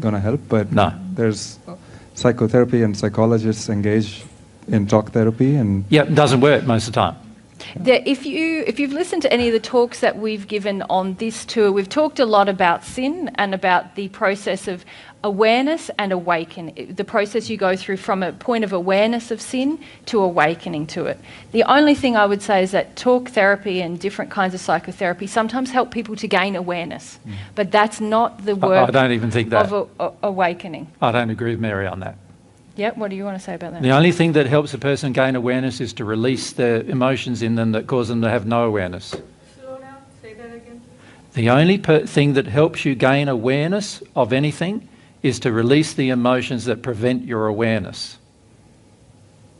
S17: going to help, but
S2: no.
S17: There's psychotherapy and psychologists engage in talk therapy, and
S2: Yeah, it doesn't work most of the time.
S3: If you've listened to any of the talks that we've given on this tour, we've talked a lot about sin and about the process of awareness and awakening, the process you go through from a point of awareness of sin to awakening to it. The only thing I would say is that talk therapy and different kinds of psychotherapy sometimes help people to gain awareness, but that's not the work
S2: I don't even think that.
S3: of awakening.
S2: I don't agree with Mary on that.
S3: Yeah, what do you want to say about that?
S2: The only thing that helps a person gain awareness is to release the emotions in them that cause them to have no awareness.
S5: Slow down, say that again.
S2: The only thing that helps you gain awareness of anything is to release the emotions that prevent your awareness.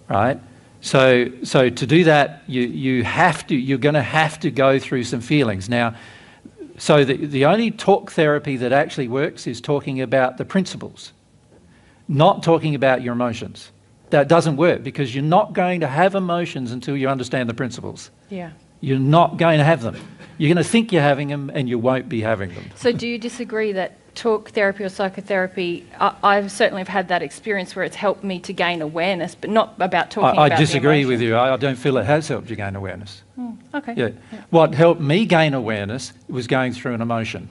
S2: Right? So to do that, you're going to have to go through some feelings. Now, so the only talk therapy that actually works is talking about the principles, not talking about your emotions. That doesn't work because you're not going to have emotions until you understand the principles.
S3: Yeah.
S2: You're not going to have them. You're going to think you're having them and you won't be having them.
S3: So do you disagree that talk therapy or psychotherapy, I certainly have had that experience where it's helped me to gain awareness, but not about talking about
S2: I disagree
S3: the
S2: with you. I don't feel it has helped you gain awareness.
S3: Okay.
S2: Yeah. What helped me gain awareness was going through an emotion.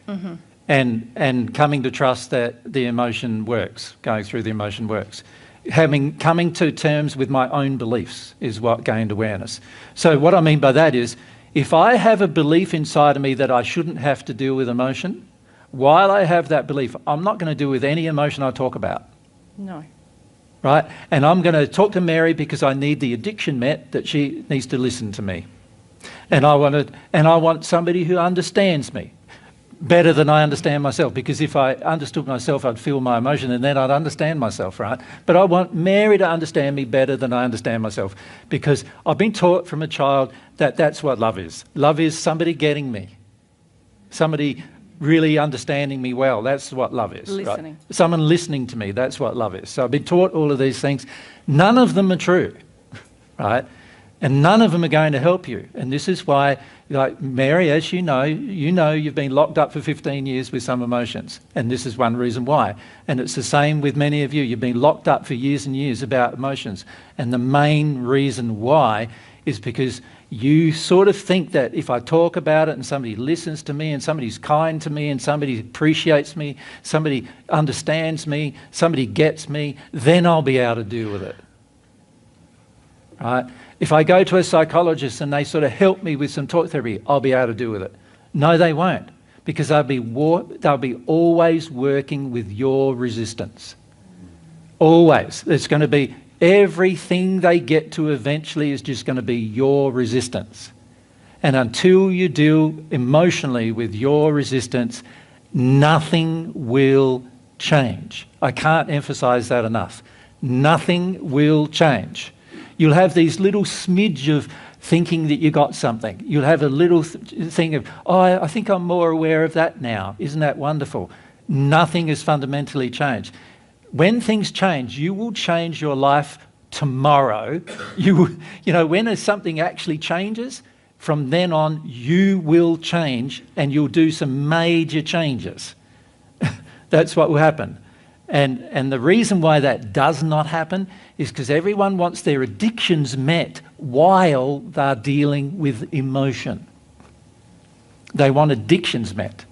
S3: Mm-hmm.
S2: And coming to trust that the emotion works, going through the emotion works. Coming to terms with my own beliefs is what gained awareness. So what I mean by that is, if I have a belief inside of me that I shouldn't have to deal with emotion, while I have that belief, I'm not going to deal with any emotion I talk about.
S3: No.
S2: Right? And I'm going to talk to Mary because I need the addiction met that she needs to listen to me. And I want somebody who understands me better than I understand myself, because if I understood myself, I'd feel my emotion and then I'd understand myself, right? But I want Mary to understand me better than I understand myself, because I've been taught from a child that that's what love is. Love is somebody getting me, somebody really understanding me well. That's what love is.
S3: Listening.
S2: Right? Someone listening to me, that's what love is. So I've been taught all of these things. None of them are true, right? And none of them are going to help you. And this is why, like Mary, as you know you've been locked up for 15 years with some emotions. And this is one reason why. And it's the same with many of you. You've been locked up for years and years about emotions. And the main reason why is because you sort of think that if I talk about it and somebody listens to me and somebody's kind to me and somebody appreciates me, somebody understands me, somebody gets me, then I'll be able to deal with it. Right? If I go to a psychologist and they sort of help me with some talk therapy, I'll be able to deal with it. No, they won't, because they'll be always working with your resistance. Always. It's going to be everything they get to eventually is just going to be your resistance. And until you deal emotionally with your resistance, nothing will change. I can't emphasize that enough. Nothing will change. You'll have these little smidge of thinking that you got something. You'll have a little thing of, oh, I think I'm more aware of that now. Isn't that wonderful? Nothing has fundamentally changed. When things change, you will change your life tomorrow. You know, when something actually changes, from then on, you will change and you'll do some major changes. That's what will happen. And the reason why that does not happen is because everyone wants their addictions met while they're dealing with emotion. They want addictions met.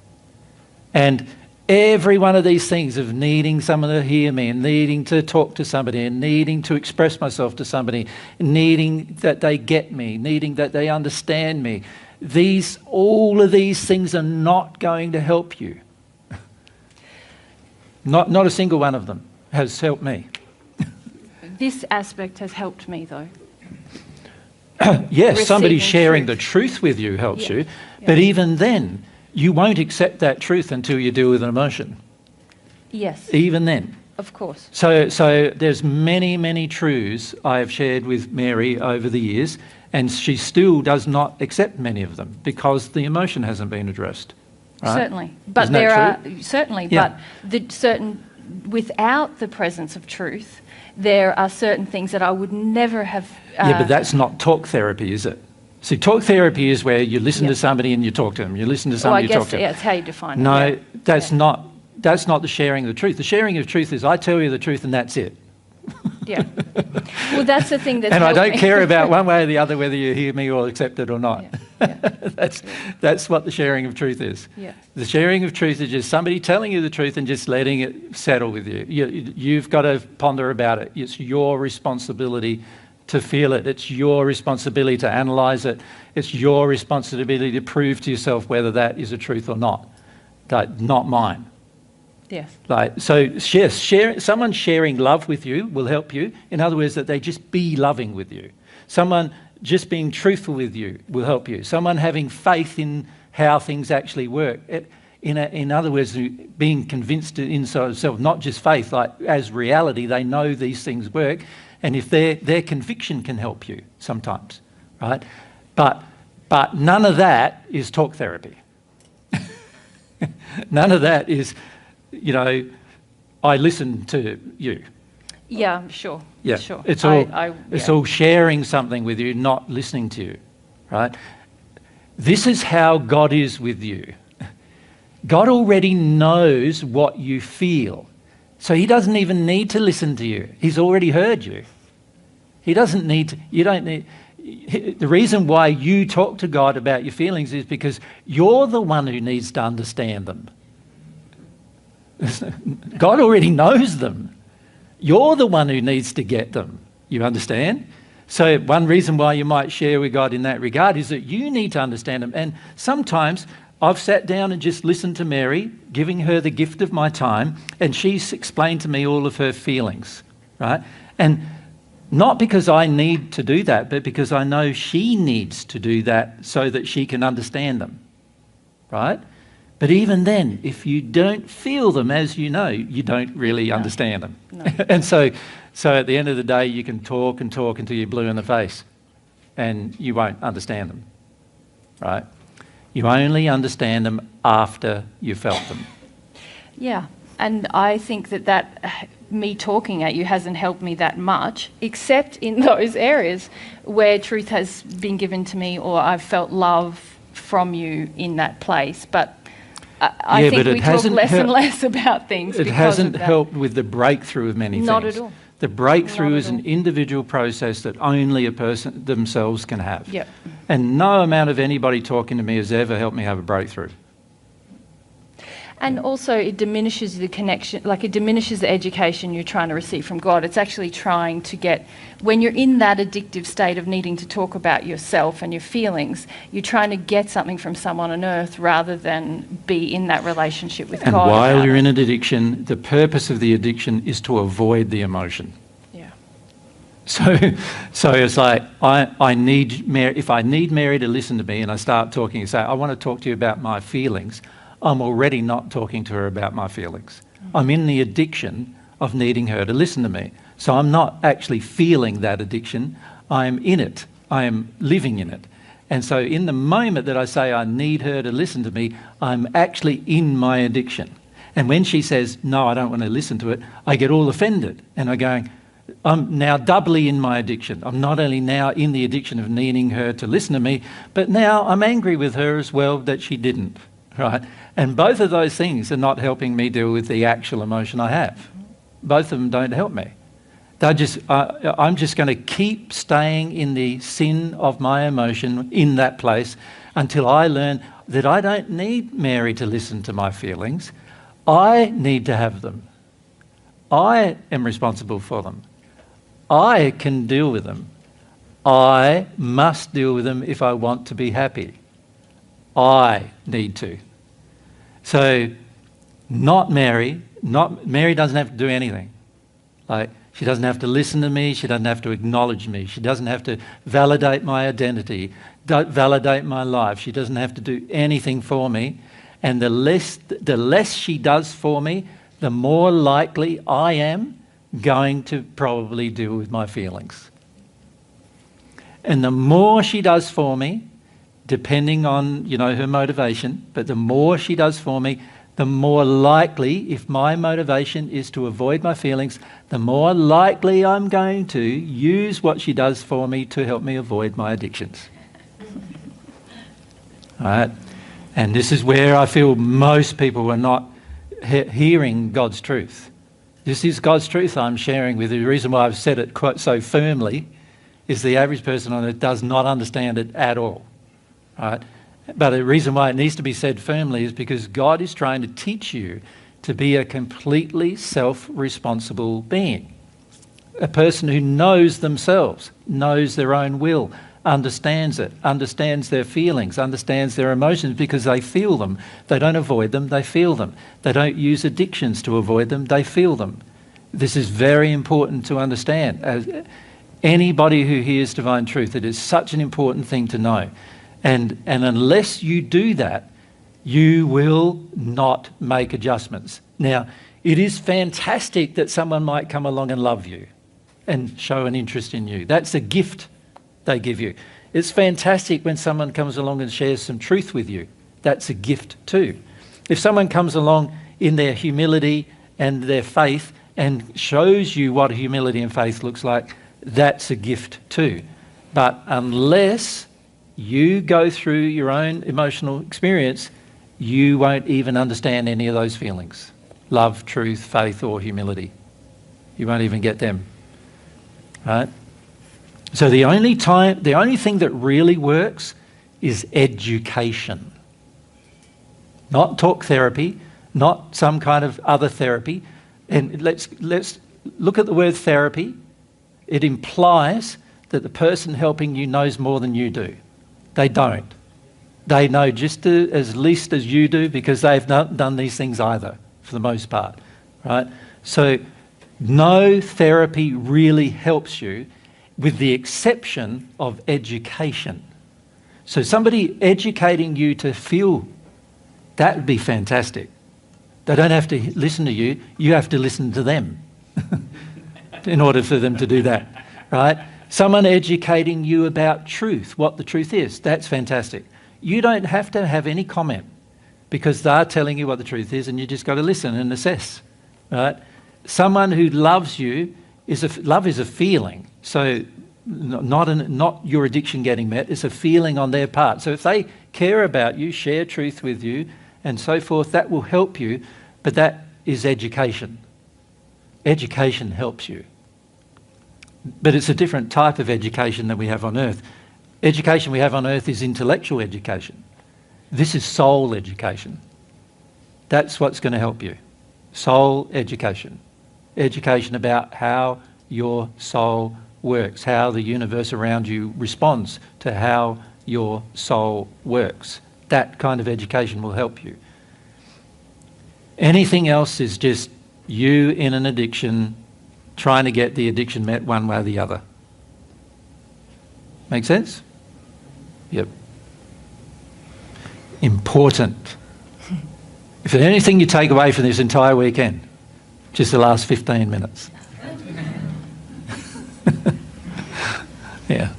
S2: And every one of these things of needing someone to hear me and needing to talk to somebody and needing to express myself to somebody, needing that they get me, needing that they understand me, all of these things are not going to help you. Not a single one of them has helped me.
S3: This aspect has helped me, though.
S2: Yes, somebody
S3: Receiving
S2: sharing
S3: truth.
S2: the truth with you helps
S3: Yeah.
S2: you, but even then, you won't accept that truth until you deal with an emotion.
S3: Yes.
S2: Even then.
S3: Of course.
S2: So there's many, many truths I have shared with Mary over the years, and she still does not accept many of them because the emotion hasn't been addressed. Right?
S3: Certainly, but
S2: Isn't that
S3: there are
S2: true?
S3: certainly,
S2: Yeah.
S3: but the certain without the presence of truth, there are certain things that I would never have.
S2: Yeah, but that's not talk therapy, is it? See, talk therapy is where you listen
S3: Yeah.
S2: to somebody and you talk to them. You listen to
S3: Well, I
S2: somebody, you talk
S3: guess
S2: to them.
S3: yeah, it's how you define it.
S2: No,
S3: yeah.
S2: that's not. That's not the sharing of the truth. The sharing of truth is I tell you the truth and that's it.
S3: Yeah. Well, that's the thing that's.
S2: And I
S3: helped
S2: don't
S3: me.
S2: care about one way or the other whether you hear me or accept it or not. That's what the sharing of truth is.
S3: Yeah.
S2: The sharing of truth is just somebody telling you the truth and just letting it settle with you. You've got to ponder about it. It's your responsibility to feel it. It's your responsibility to analyse it. It's your responsibility to prove to yourself whether that is a truth or not. Not mine.
S3: Yes.
S2: So yes, someone sharing love with you will help you. In other words, that they just be loving with you. Someone just being truthful with you will help you. Someone having faith in how things actually work. In other words, being convinced inside themselves, not just faith, like as reality, they know these things work. And if their conviction can help you sometimes, right? But none of that is talk therapy. None of that is, I listen to you.
S3: Yeah, sure.
S2: Yeah,
S3: Sure.
S2: it's all
S3: yeah.
S2: it's all sharing something with you, not listening to you, right? This is how God is with you. God already knows what you feel, so He doesn't even need to listen to you. He's already heard you. He doesn't need to. You don't need. The reason why you talk to God about your feelings is because you're the one who needs to understand them. God already knows them. You're the one who needs to get them. You understand? So one reason why you might share with God in that regard is that you need to understand them. And sometimes I've sat down and just listened to Mary, giving her the gift of my time, and she's explained to me all of her feelings, right? And not because I need to do that, but because I know she needs to do that so that she can understand them, right? But even then, if you don't feel them as you know, you don't really understand them.
S3: No.
S2: And so at the end of the day, you can talk and talk until you're blue in the face and you won't understand them, right? You only understand them after you've felt them.
S3: Yeah, and I think that me talking at you hasn't helped me that much, except in those areas where truth has been given to me or I've felt love from you in that place. But I think we talk less and less about things.
S2: It hasn't helped with the breakthrough of many things.
S3: Not at all.
S2: The breakthrough is an individual process that only a person themselves can have.
S3: Yep.
S2: And no amount of anybody talking to me has ever helped me have a breakthrough.
S3: And also it diminishes the connection, like it diminishes the education you're trying to receive from God. It's actually trying to get, when you're in that addictive state of needing to talk about yourself and your feelings, you're trying to get something from someone on earth rather than be in that relationship with
S2: And
S3: God.
S2: while you're in an addiction, the purpose of the addiction is to avoid the emotion.
S3: Yeah.
S2: So it's like, I need Mary, if I need Mary to listen to me and I start talking and say, I want to talk to you about my feelings, I'm already not talking to her about my feelings. I'm in the addiction of needing her to listen to me. So I'm not actually feeling that addiction. I'm in it. I am living in it. And so in the moment that I say I need her to listen to me, I'm actually in my addiction. And when she says, no, I don't want to listen to it, I get all offended. And I'm going, I'm now doubly in my addiction. I'm not only now in the addiction of needing her to listen to me, but now I'm angry with her as well that she didn't. Right? And both of those things are not helping me deal with the actual emotion I have. Both of them don't help me. I'm just going to keep staying in the sin of my emotion in that place until I learn that I don't need Mary to listen to my feelings. I need to have them. I am responsible for them. I can deal with them. I must deal with them if I want to be happy. I need to. So, not Mary. Mary doesn't have to do anything. Like, She doesn't have to listen to me. She doesn't have to acknowledge me. She doesn't have to validate my identity, validate my life. She doesn't have to do anything for me. And the less she does for me, the more likely I am going to probably deal with my feelings. And the more she does for me, depending on, her motivation, but the more she does for me, the more likely, if my motivation is to avoid my feelings, the more likely I'm going to use what she does for me to help me avoid my addictions. All right? And this is where I feel most people are not hearing God's truth. This is God's truth I'm sharing with you. The reason why I've said it quite so firmly is the average person on earth does not understand it at all. All right? But the reason why it needs to be said firmly is because God is trying to teach you to be a completely self-responsible being. A person who knows themselves, knows their own will, understands it, understands their feelings, understands their emotions because they feel them. They don't avoid them, they feel them. They don't use addictions to avoid them, they feel them. This is very important to understand. As anybody who hears divine truth, it is such an important thing to know. And unless you do that, you will not make adjustments. Now, it is fantastic that someone might come along and love you and show an interest in you. That's a gift they give you. It's fantastic when someone comes along and shares some truth with you. That's a gift too. If someone comes along in their humility and their faith and shows you what humility and faith looks like, that's a gift too. But unless you go through your own emotional experience, you won't even understand any of those feelings. Love, truth, faith, or humility. You won't even get them. Right? So the only thing that really works is education. Not talk therapy, not some kind of other therapy. And let's look at the word therapy. It implies that the person helping you knows more than you do. They don't. They know just as least as you do because they've not done these things either, for the most part, right? So no therapy really helps you with the exception of education. So somebody educating you to feel, that would be fantastic. They don't have to listen to you, you have to listen to them in order for them to do that, right? Someone educating you about truth, what the truth is, that's fantastic. You don't have to have any comment because they're telling you what the truth is and you just got to listen and assess, right? Someone who loves you, love is a feeling. So not your addiction getting met, it's a feeling on their part. So if they care about you, share truth with you and so forth, that will help you, but that is education. Education helps you. But it's a different type of education that we have on earth. Education we have on earth is intellectual education. This is soul education. That's what's going to help you. Soul education. Education about how your soul works, how the universe around you responds to how your soul works. That kind of education will help you. Anything else is just you in an addiction trying to get the addiction met one way or the other. Make sense? Yep. Important. If there's anything you take away from this entire weekend, just the last 15 minutes. Yeah.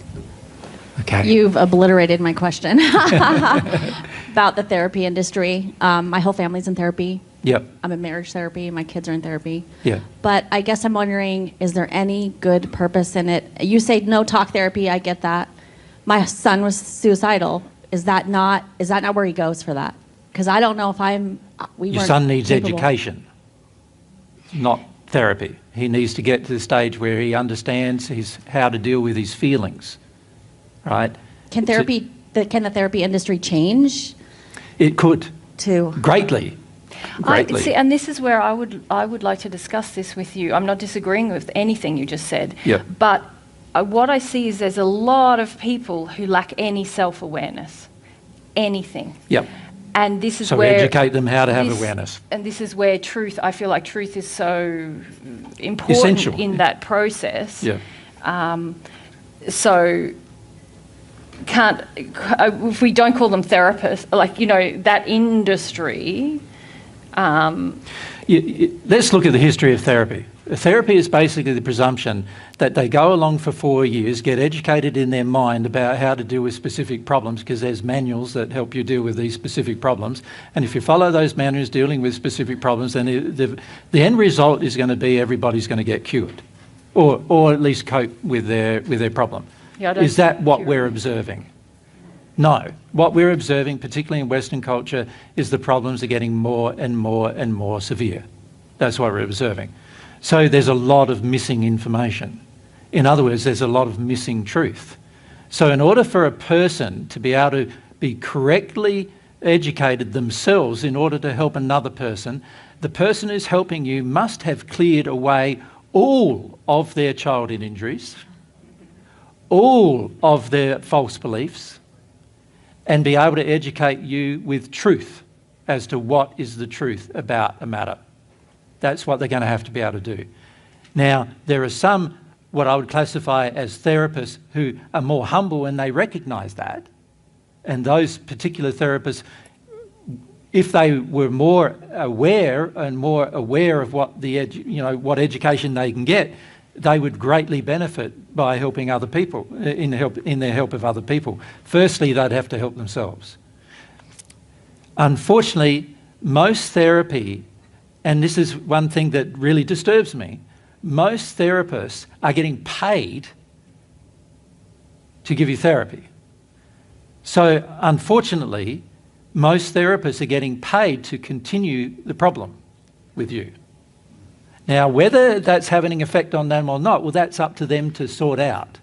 S2: Okay.
S18: You've obliterated my question about the therapy industry. My whole family's in therapy.
S2: Yep.
S18: I'm in marriage therapy. My kids are in therapy.
S2: Yeah.
S18: But I guess I'm wondering, is there any good purpose in it? You say no talk therapy. I get that. My son was suicidal. Is that not where he goes for that? Because I don't know if
S2: Your son needs education, not therapy. He needs to get to the stage where he understands how to deal with his feelings, right?
S18: Can the therapy industry change?
S2: It could. Greatly.
S3: See, and this is where I would like to discuss this with you. I'm not disagreeing with anything you just said.
S2: Yep.
S3: But what I see is there's a lot of people who lack any self-awareness, anything.
S2: Yep.
S3: And this is
S2: So
S3: where
S2: educate them how to have awareness.
S3: And this is where I feel like truth is so important
S2: Essential.
S3: in that process.
S2: Yeah.
S3: So if we don't call them therapists, that industry.
S2: Let's look at the history of therapy. Therapy is basically the presumption that they go along for 4 years, get educated in their mind about how to deal with specific problems, because there's manuals that help you deal with these specific problems. And if you follow those manuals dealing with specific problems, then the end result is going to be everybody's going to get cured, or at least cope with their problem.
S3: Yeah,
S2: is that what we're observing? No. What we're observing, particularly in Western culture, is the problems are getting more and more and more severe. That's what we're observing. So there's a lot of missing information. In other words, there's a lot of missing truth. So in order for a person to be able to be correctly educated themselves in order to help another person, the person who's helping you must have cleared away all of their childhood injuries, all of their false beliefs, and be able to educate you with truth as to what is the truth about a matter. That's what they're going to have to be able to do. Now, there are some, what I would classify as therapists, who are more humble and they recognise that. And those particular therapists, if they were more aware of what what education they can get, they would greatly benefit by helping other people, in their help of other people. Firstly, they'd have to help themselves. Unfortunately, most therapy, and this is one thing that really disturbs me, most therapists are getting paid to give you therapy. So unfortunately, most therapists are getting paid to continue the problem with you. Now, whether that's having an effect on them or not, well, that's up to them to sort out.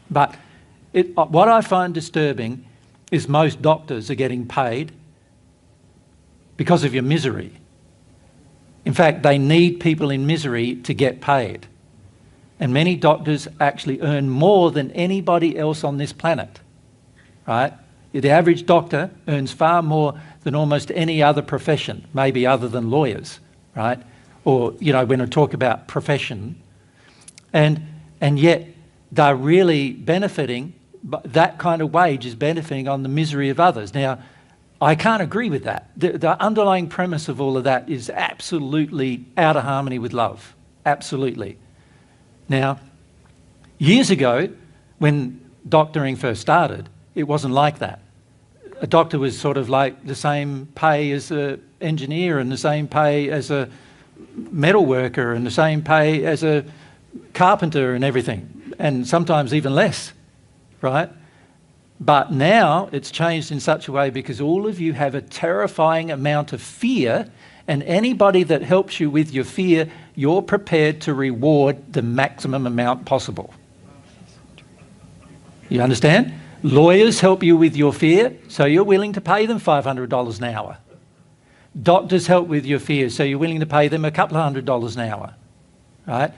S2: But what I find disturbing is most doctors are getting paid because of your misery. In fact, they need people in misery to get paid. And many doctors actually earn more than anybody else on this planet, right? The average doctor earns far more than almost any other profession, maybe other than lawyers, right? Or, when I talk about profession. And yet they're really benefiting, but that kind of wage is benefiting on the misery of others. Now, I can't agree with that. The underlying premise of all of that is absolutely out of harmony with love. Absolutely. Now, years ago, when doctoring first started, it wasn't like that. A doctor was sort of like the same pay as an engineer, and the same pay as a metal worker, and the same pay as a carpenter and everything, and sometimes even less, right? But now it's changed in such a way because all of you have a terrifying amount of fear, and anybody that helps you with your fear, you're prepared to reward the maximum amount possible. You understand? Lawyers help you with your fear, so you're willing to pay them $500 an hour. Doctors help with your fear, so you're willing to pay them a couple of $100 an hour, right?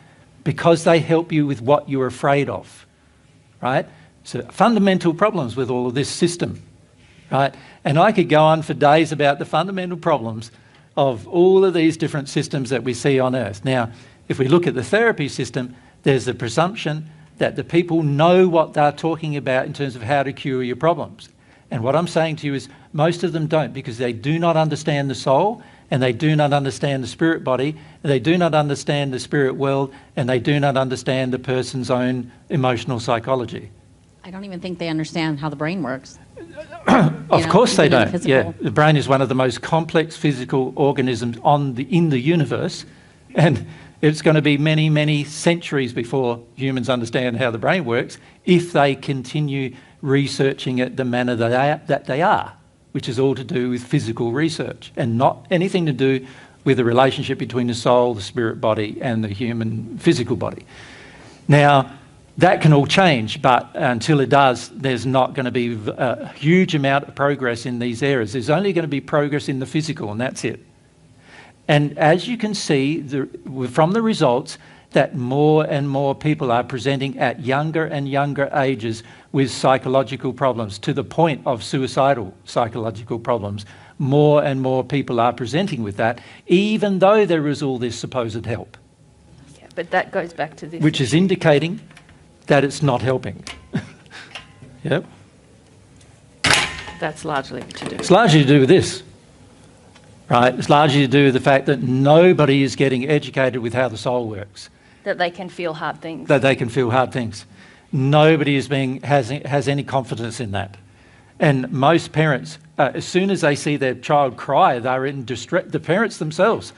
S2: Because they help you with what you're afraid of, right? So fundamental problems with all of this system, right? And I could go on for days about the fundamental problems of all of these different systems that we see on Earth. Now, if we look at the therapy system, there's the presumption that the people know what they're talking about in terms of how to cure your problems. And what I'm saying to you is most of them don't, because they do not understand the soul, and they do not understand the spirit body, and they do not understand the spirit world, and they do not understand the person's own emotional psychology.
S18: I don't even think they understand how the brain works.
S2: Of course they don't. Yeah, the brain is one of the most complex physical organisms in the universe, and it's going to be many, many centuries before humans understand how the brain works if they continue researching it the manner that they are, which is all to do with physical research and not anything to do with the relationship between the soul, the spirit body, and the human physical body. Now, that can all change, but until it does, there's not going to be a huge amount of progress in these areas. There's only going to be progress in the physical, and that's it. And as you can see from the results, that more and more people are presenting at younger and younger ages with psychological problems, to the point of suicidal psychological problems, more and more people are presenting with that, even though there is all this supposed help.
S3: Yeah, but that goes back to this.
S2: Which is indicating that it's not helping. Yep.
S3: That's largely to do.
S2: It's largely to do with this, right? It's largely to do with the fact that nobody is getting educated with how the soul works.
S3: That they can feel hard things.
S2: That they can feel hard things. Nobody has any confidence in that. And most parents, as soon as they see their child cry, they're in distress. The parents themselves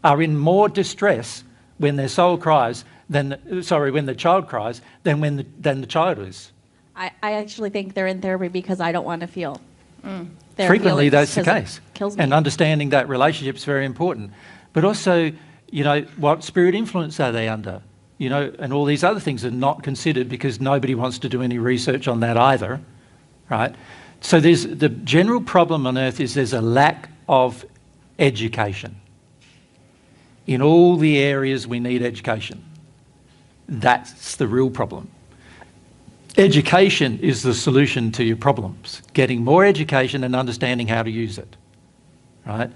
S2: are in more distress when their soul cries when the child cries than the child is.
S18: I actually think they're in therapy because I don't want to feel. Their
S2: Frequently,
S18: feelings,
S2: that's the
S18: 'cause it
S2: case.
S18: kills me.
S2: And understanding that relationship is very important. But also, you know, what spirit influence are they under? You know, and all these other things are not considered because nobody wants to do any research on that either, right? So there's the general problem on earth is there's a lack of education. In all the areas we need education. That's the real problem. Education is the solution to your problems. Getting more education and understanding how to use it, right?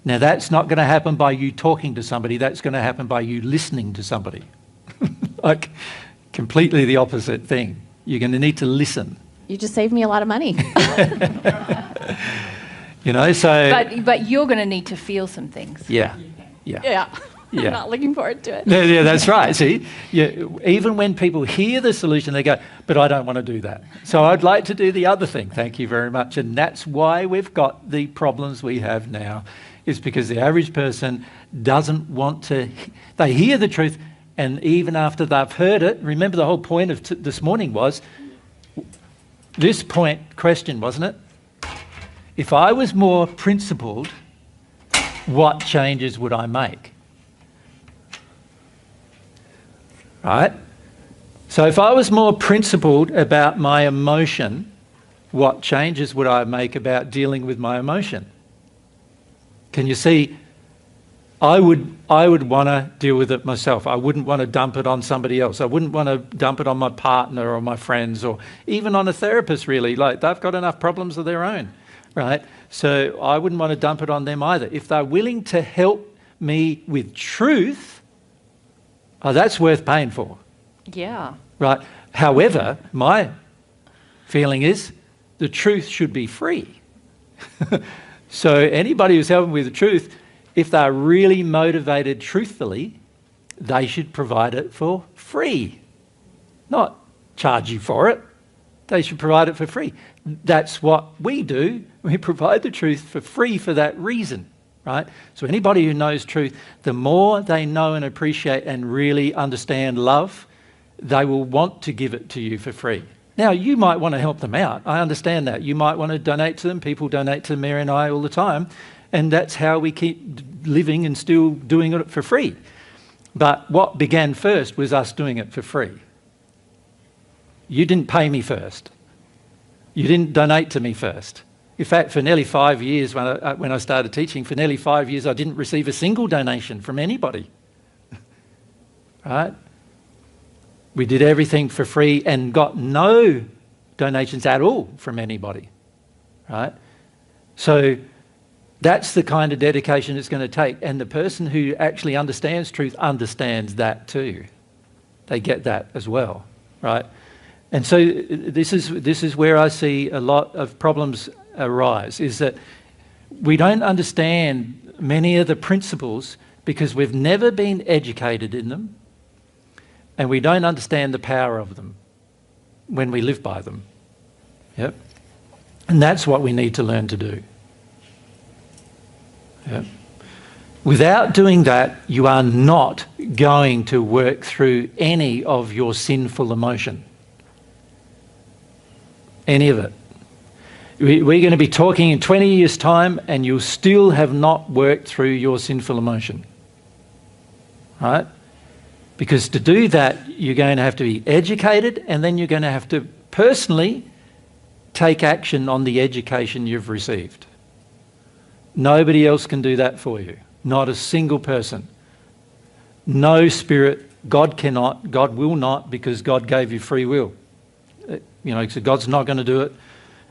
S2: Now that's not going to happen by you talking to somebody, that's going to happen by you listening to somebody. Like, completely the opposite thing. You're going to need to listen.
S18: You just saved me a lot of money.
S2: You know, so...
S3: But you're going to need to feel some things.
S2: Yeah.
S18: Yeah.
S2: Yeah.
S18: I'm not looking forward to it.
S2: Yeah, that's right. See, even when people hear the solution, they go, but I don't want to do that. So I'd like to do the other thing. Thank you very much. And that's why we've got the problems we have now, is because the average person doesn't want to... They hear the truth, and even after they've heard it, remember the whole point of this morning was, this question, wasn't it? If I was more principled, what changes would I make? Right? So if I was more principled about my emotion, what changes would I make about dealing with my emotion? Can you see? I would want to deal with it myself. I wouldn't want to dump it on somebody else. I wouldn't want to dump it on my partner or my friends or even on a therapist, really. Like, they've got enough problems of their own, right? So I wouldn't want to dump it on them either. If they're willing to help me with truth, that's worth paying for.
S3: Yeah.
S2: Right. However, my feeling is the truth should be free. So anybody who's helping with the truth, if they're really motivated truthfully, they should provide it for free. Not charge you for it. They should provide it for free. That's what we do. We provide the truth for free for that reason. Right? So anybody who knows truth, the more they know and appreciate and really understand love, they will want to give it to you for free. Now, you might want to help them out. I understand that. You might want to donate to them. People donate to Mary and I all the time. And that's how we keep living and still doing it for free. But what began first was us doing it for free. You didn't pay me first. You didn't donate to me first. In fact, for nearly 5 years, when I started teaching, for nearly 5 years, I didn't receive a single donation from anybody. Right? We did everything for free and got no donations at all from anybody. Right? So that's the kind of dedication it's going to take. And the person who actually understands truth understands that too. They get that as well. Right? And so this is where I see a lot of problems arise, is that we don't understand many of the principles because we've never been educated in them, and we don't understand the power of them when we live by them. Yep. And that's what we need to learn to do. Yep. Without doing that, you are not going to work through any of your sinful emotion. Any of it. We're going to be talking in 20 years' time and you'll still have not worked through your sinful emotion. Right? Because to do that, you're going to have to be educated, and then you're going to have to personally take action on the education you've received. Nobody else can do that for you. Not a single person. No spirit. God cannot. God will not, because God gave you free will. So God's not going to do it.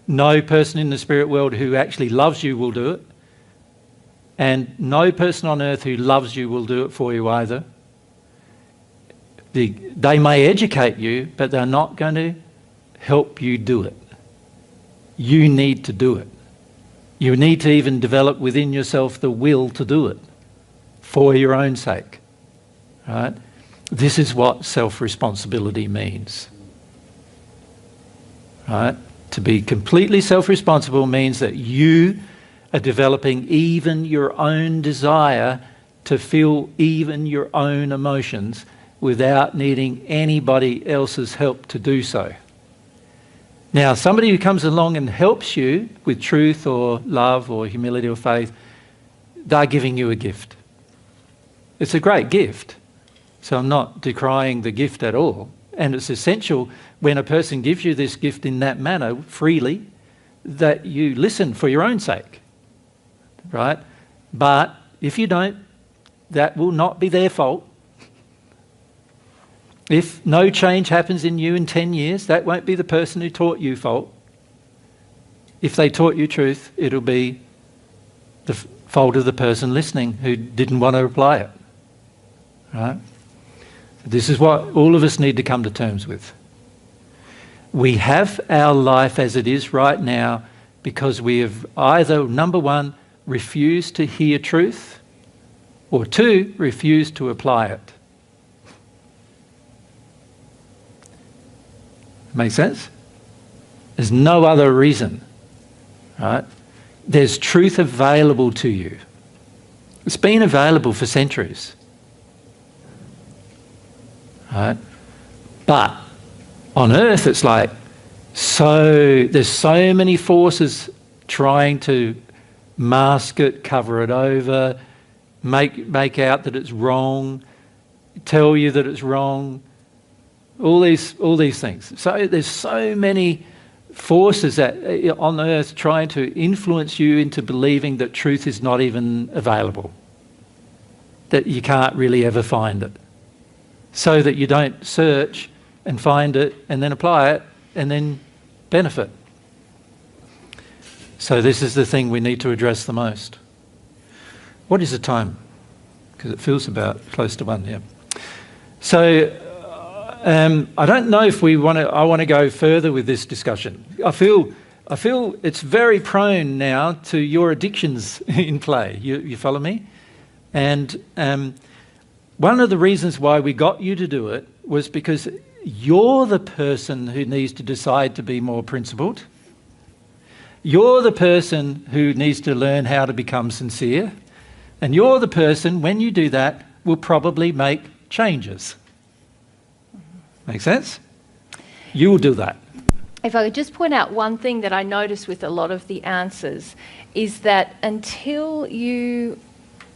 S2: No person in the spirit world who actually loves you will do it. And no person on earth who loves you will do it for you either. They may educate you, but they're not going to help you do it. You need to do it. You need to even develop within yourself the will to do it for your own sake. Right? This is what self-responsibility means. Right? To be completely self-responsible means that you are developing even your own desire to feel even your own emotions without needing anybody else's help to do so. Now, somebody who comes along and helps you with truth or love or humility or faith, they're giving you a gift. It's a great gift. So I'm not decrying the gift at all. And it's essential when a person gives you this gift in that manner, freely, that you listen for your own sake. Right? But if you don't, that will not be their fault. If no change happens in you in 10 years, that won't be the person who taught you fault. If they taught you truth, it'll be the fault of the person listening who didn't want to apply it. Right? This is what all of us need to come to terms with. We have our life as it is right now because we have either, number one, refused to hear truth, or two, refused to apply it. Make sense? There's no other reason, right? There's truth available to you. It's been available for centuries, right? But on earth, it's like, there's so many forces trying to mask it, cover it over, make out that it's wrong, tell you that it's wrong, all these things. So there's so many forces that on earth trying to influence you into believing that truth is not even available, that you can't really ever find it, so that you don't search and find it and then apply it and then benefit. So this is the thing we need to address the most. What is the time? Because it feels about close to 1, yeah. So I don't know if I want to go further with this discussion. I feel it's very prone now to your addictions in play. You follow me? And one of the reasons why we got you to do it was because you're the person who needs to decide to be more principled. You're the person who needs to learn how to become sincere. And you're the person, when you do that, will probably make changes. Make sense? You will do that.
S3: If I could just point out one thing that I noticed with a lot of the answers is that until you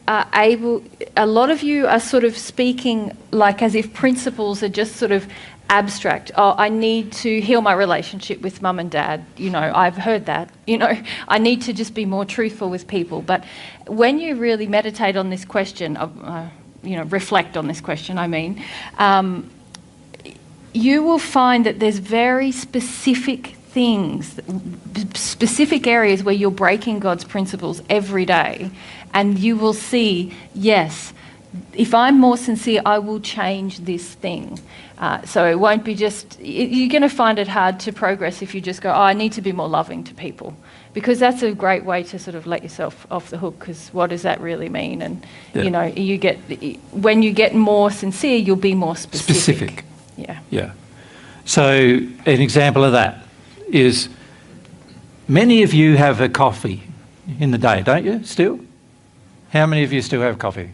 S3: are able, a lot of you are sort of speaking like as if principles are just sort of abstract. Oh, I need to heal my relationship with mum and dad. You know, I've heard that. You know, I need to just be more truthful with people. But when you really meditate on this question, reflect on this question, you will find that there's very specific things, specific areas where you're breaking God's principles every day. And you will see, yes, if I'm more sincere, I will change this thing. So it won't be just, you're going to find it hard to progress if you just go, I need to be more loving to people. Because that's a great way to sort of let yourself off the hook, because what does that really mean? And, when you get more sincere, you'll be more specific.
S2: Yeah. So an example of that is many of you have a coffee in the day, don't you, still? How many of you still have coffee?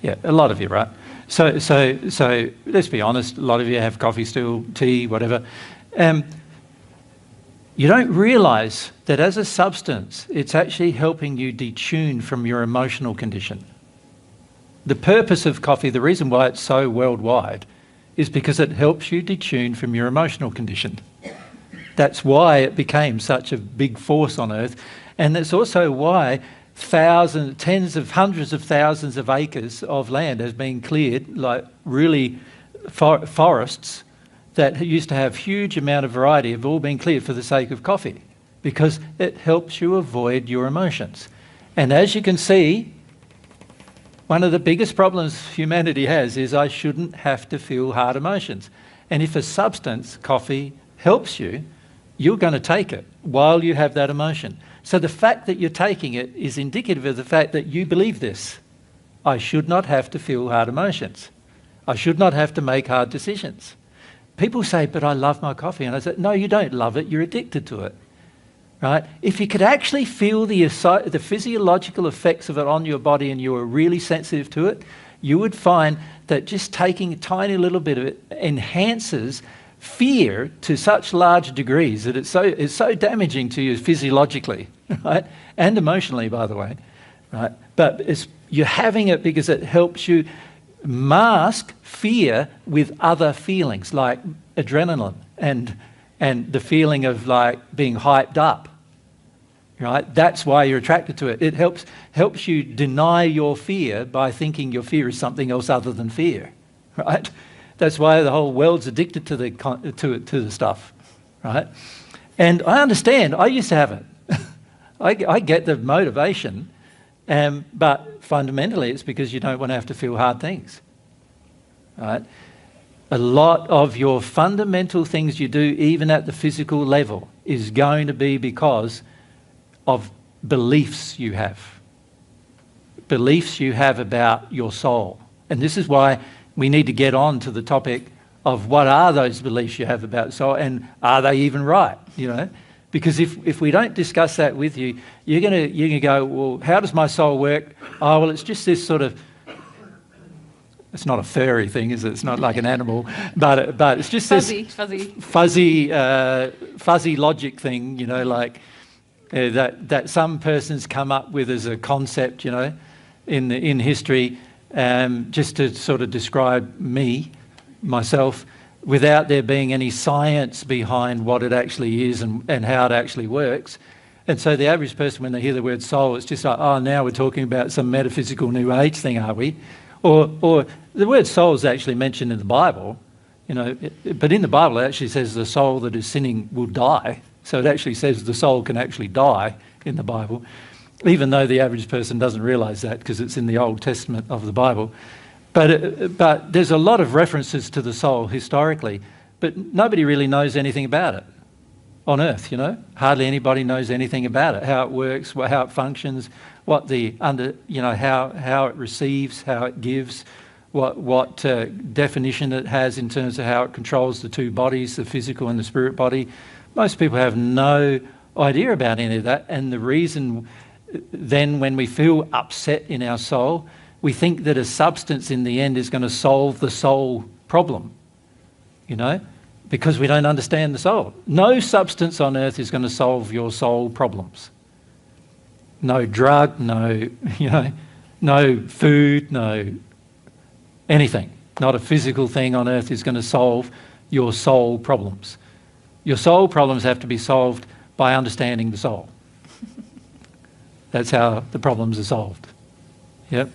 S2: Yeah, a lot of you, right? So let's be honest, a lot of you have coffee still, tea, whatever. You don't realise that as a substance, it's actually helping you detune from your emotional condition. The purpose of coffee, the reason why it's so worldwide, is because it helps you detune from your emotional condition. That's why it became such a big force on earth. And that's also why tens of hundreds of thousands of acres of land has been cleared, like really forests that used to have huge amount of variety have all been cleared for the sake of coffee, because it helps you avoid your emotions. And as you can see, one of the biggest problems humanity has is I shouldn't have to feel hard emotions. And if a substance, coffee, helps you, you're going to take it while you have that emotion. So the fact that you're taking it is indicative of the fact that you believe this. I should not have to feel hard emotions. I should not have to make hard decisions. People say, but I love my coffee. And I say, no, you don't love it. You're addicted to it. Right? If you could actually feel the physiological effects of it on your body and you were really sensitive to it, you would find that just taking a tiny little bit of it enhances fear to such large degrees that it's so damaging to you physiologically, right? And emotionally, by the way, right? But you're having it because it helps you mask fear with other feelings like adrenaline and the feeling of like being hyped up, right? That's why you're attracted to it. It helps you deny your fear by thinking your fear is something else other than fear, right? That's why the whole world's addicted to the stuff, right? And I understand. I used to have it. I get the motivation, but fundamentally it's because you don't want to have to feel hard things, right? A lot of your fundamental things you do, even at the physical level, is going to be because of beliefs you have. Beliefs you have about your soul. And this is why we need to get on to the topic of what are those beliefs you have about the soul and are they even right, you know? Because if we don't discuss that with you, you're gonna go, well, how does my soul work? Oh, well, it's just this sort of, it's not a furry thing, is it? It's not like an animal, but it's just this fuzzy logic thing, you know, like that some persons come up with as a concept, you know, in history, just to sort of describe myself, without there being any science behind what it actually is and how it actually works. And so the average person, when they hear the word soul, it's just like, oh, now we're talking about some metaphysical New Age thing, are we? Or the word soul is actually mentioned in the Bible, you know, but in the Bible it actually says the soul that is sinning will die. So it actually says the soul can actually die in the Bible, even though the average person doesn't realise that because it's in the Old Testament of the Bible. But there's a lot of references to the soul historically, but nobody really knows anything about it on Earth, you know. Hardly anybody knows anything about it, how it works, how it functions, how it receives, how it gives, what definition it has in terms of how it controls the two bodies, the physical and the spirit body. Most people have no idea about any of that, and the reason then when we feel upset in our soul, we think that a substance in the end is going to solve the soul problem, you know, because we don't understand the soul. No substance on earth is going to solve your soul problems. No drug, no food, no anything. Not a physical thing on earth is going to solve your soul problems. Your soul problems have to be solved by understanding the soul. That's how the problems are solved. Yep.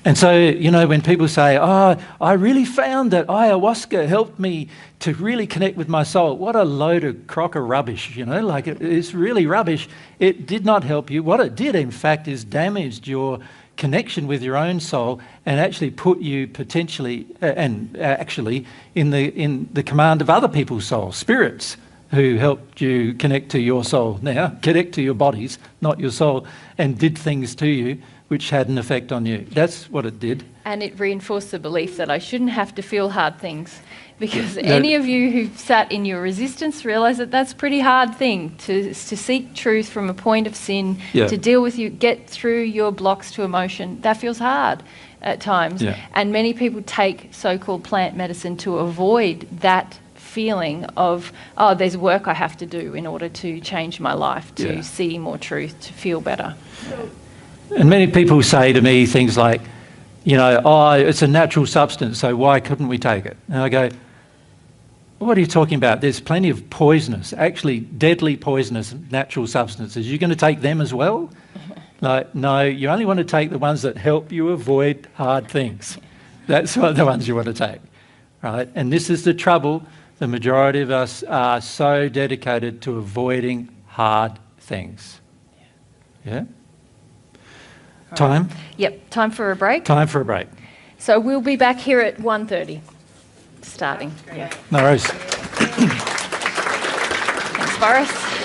S2: And so, you know, when people say, oh, I really found that ayahuasca helped me to really connect with my soul, what a load of crock of rubbish, you know, like it's really rubbish. It did not help you. What it did, in fact, is damaged your connection with your own soul and actually put you potentially and actually in the command of other people's souls, spirits who helped you connect to your soul now, connect to your bodies, not your soul, and did things to you which had an effect on you. That's what it did.
S3: And it reinforced the belief that I shouldn't have to feel hard things. Because any of you who've sat in your resistance realise that that's a pretty hard thing, to seek truth from a point of sin, to deal with get through your blocks to emotion. That feels hard at times. Yeah. And many people take so-called plant medicine to avoid that feeling of, oh, there's work I have to do in order to change my life, to see more truth, to feel better.
S2: And many people say to me things like, you know, oh, it's a natural substance, so why couldn't we take it? And I go, what are you talking about? There's plenty of poisonous, actually deadly poisonous natural substances. You're going to take them as well? Like, no, you only want to take the ones that help you avoid hard things. That's what the ones you want to take, right? And this is the trouble. The majority of us are so dedicated to avoiding hard things. Yeah? Time?
S3: Yep, time for a break.
S2: Time for a break.
S3: So we'll be back here at 1:30, starting. Yeah.
S2: No worries.
S3: Thanks, Boris.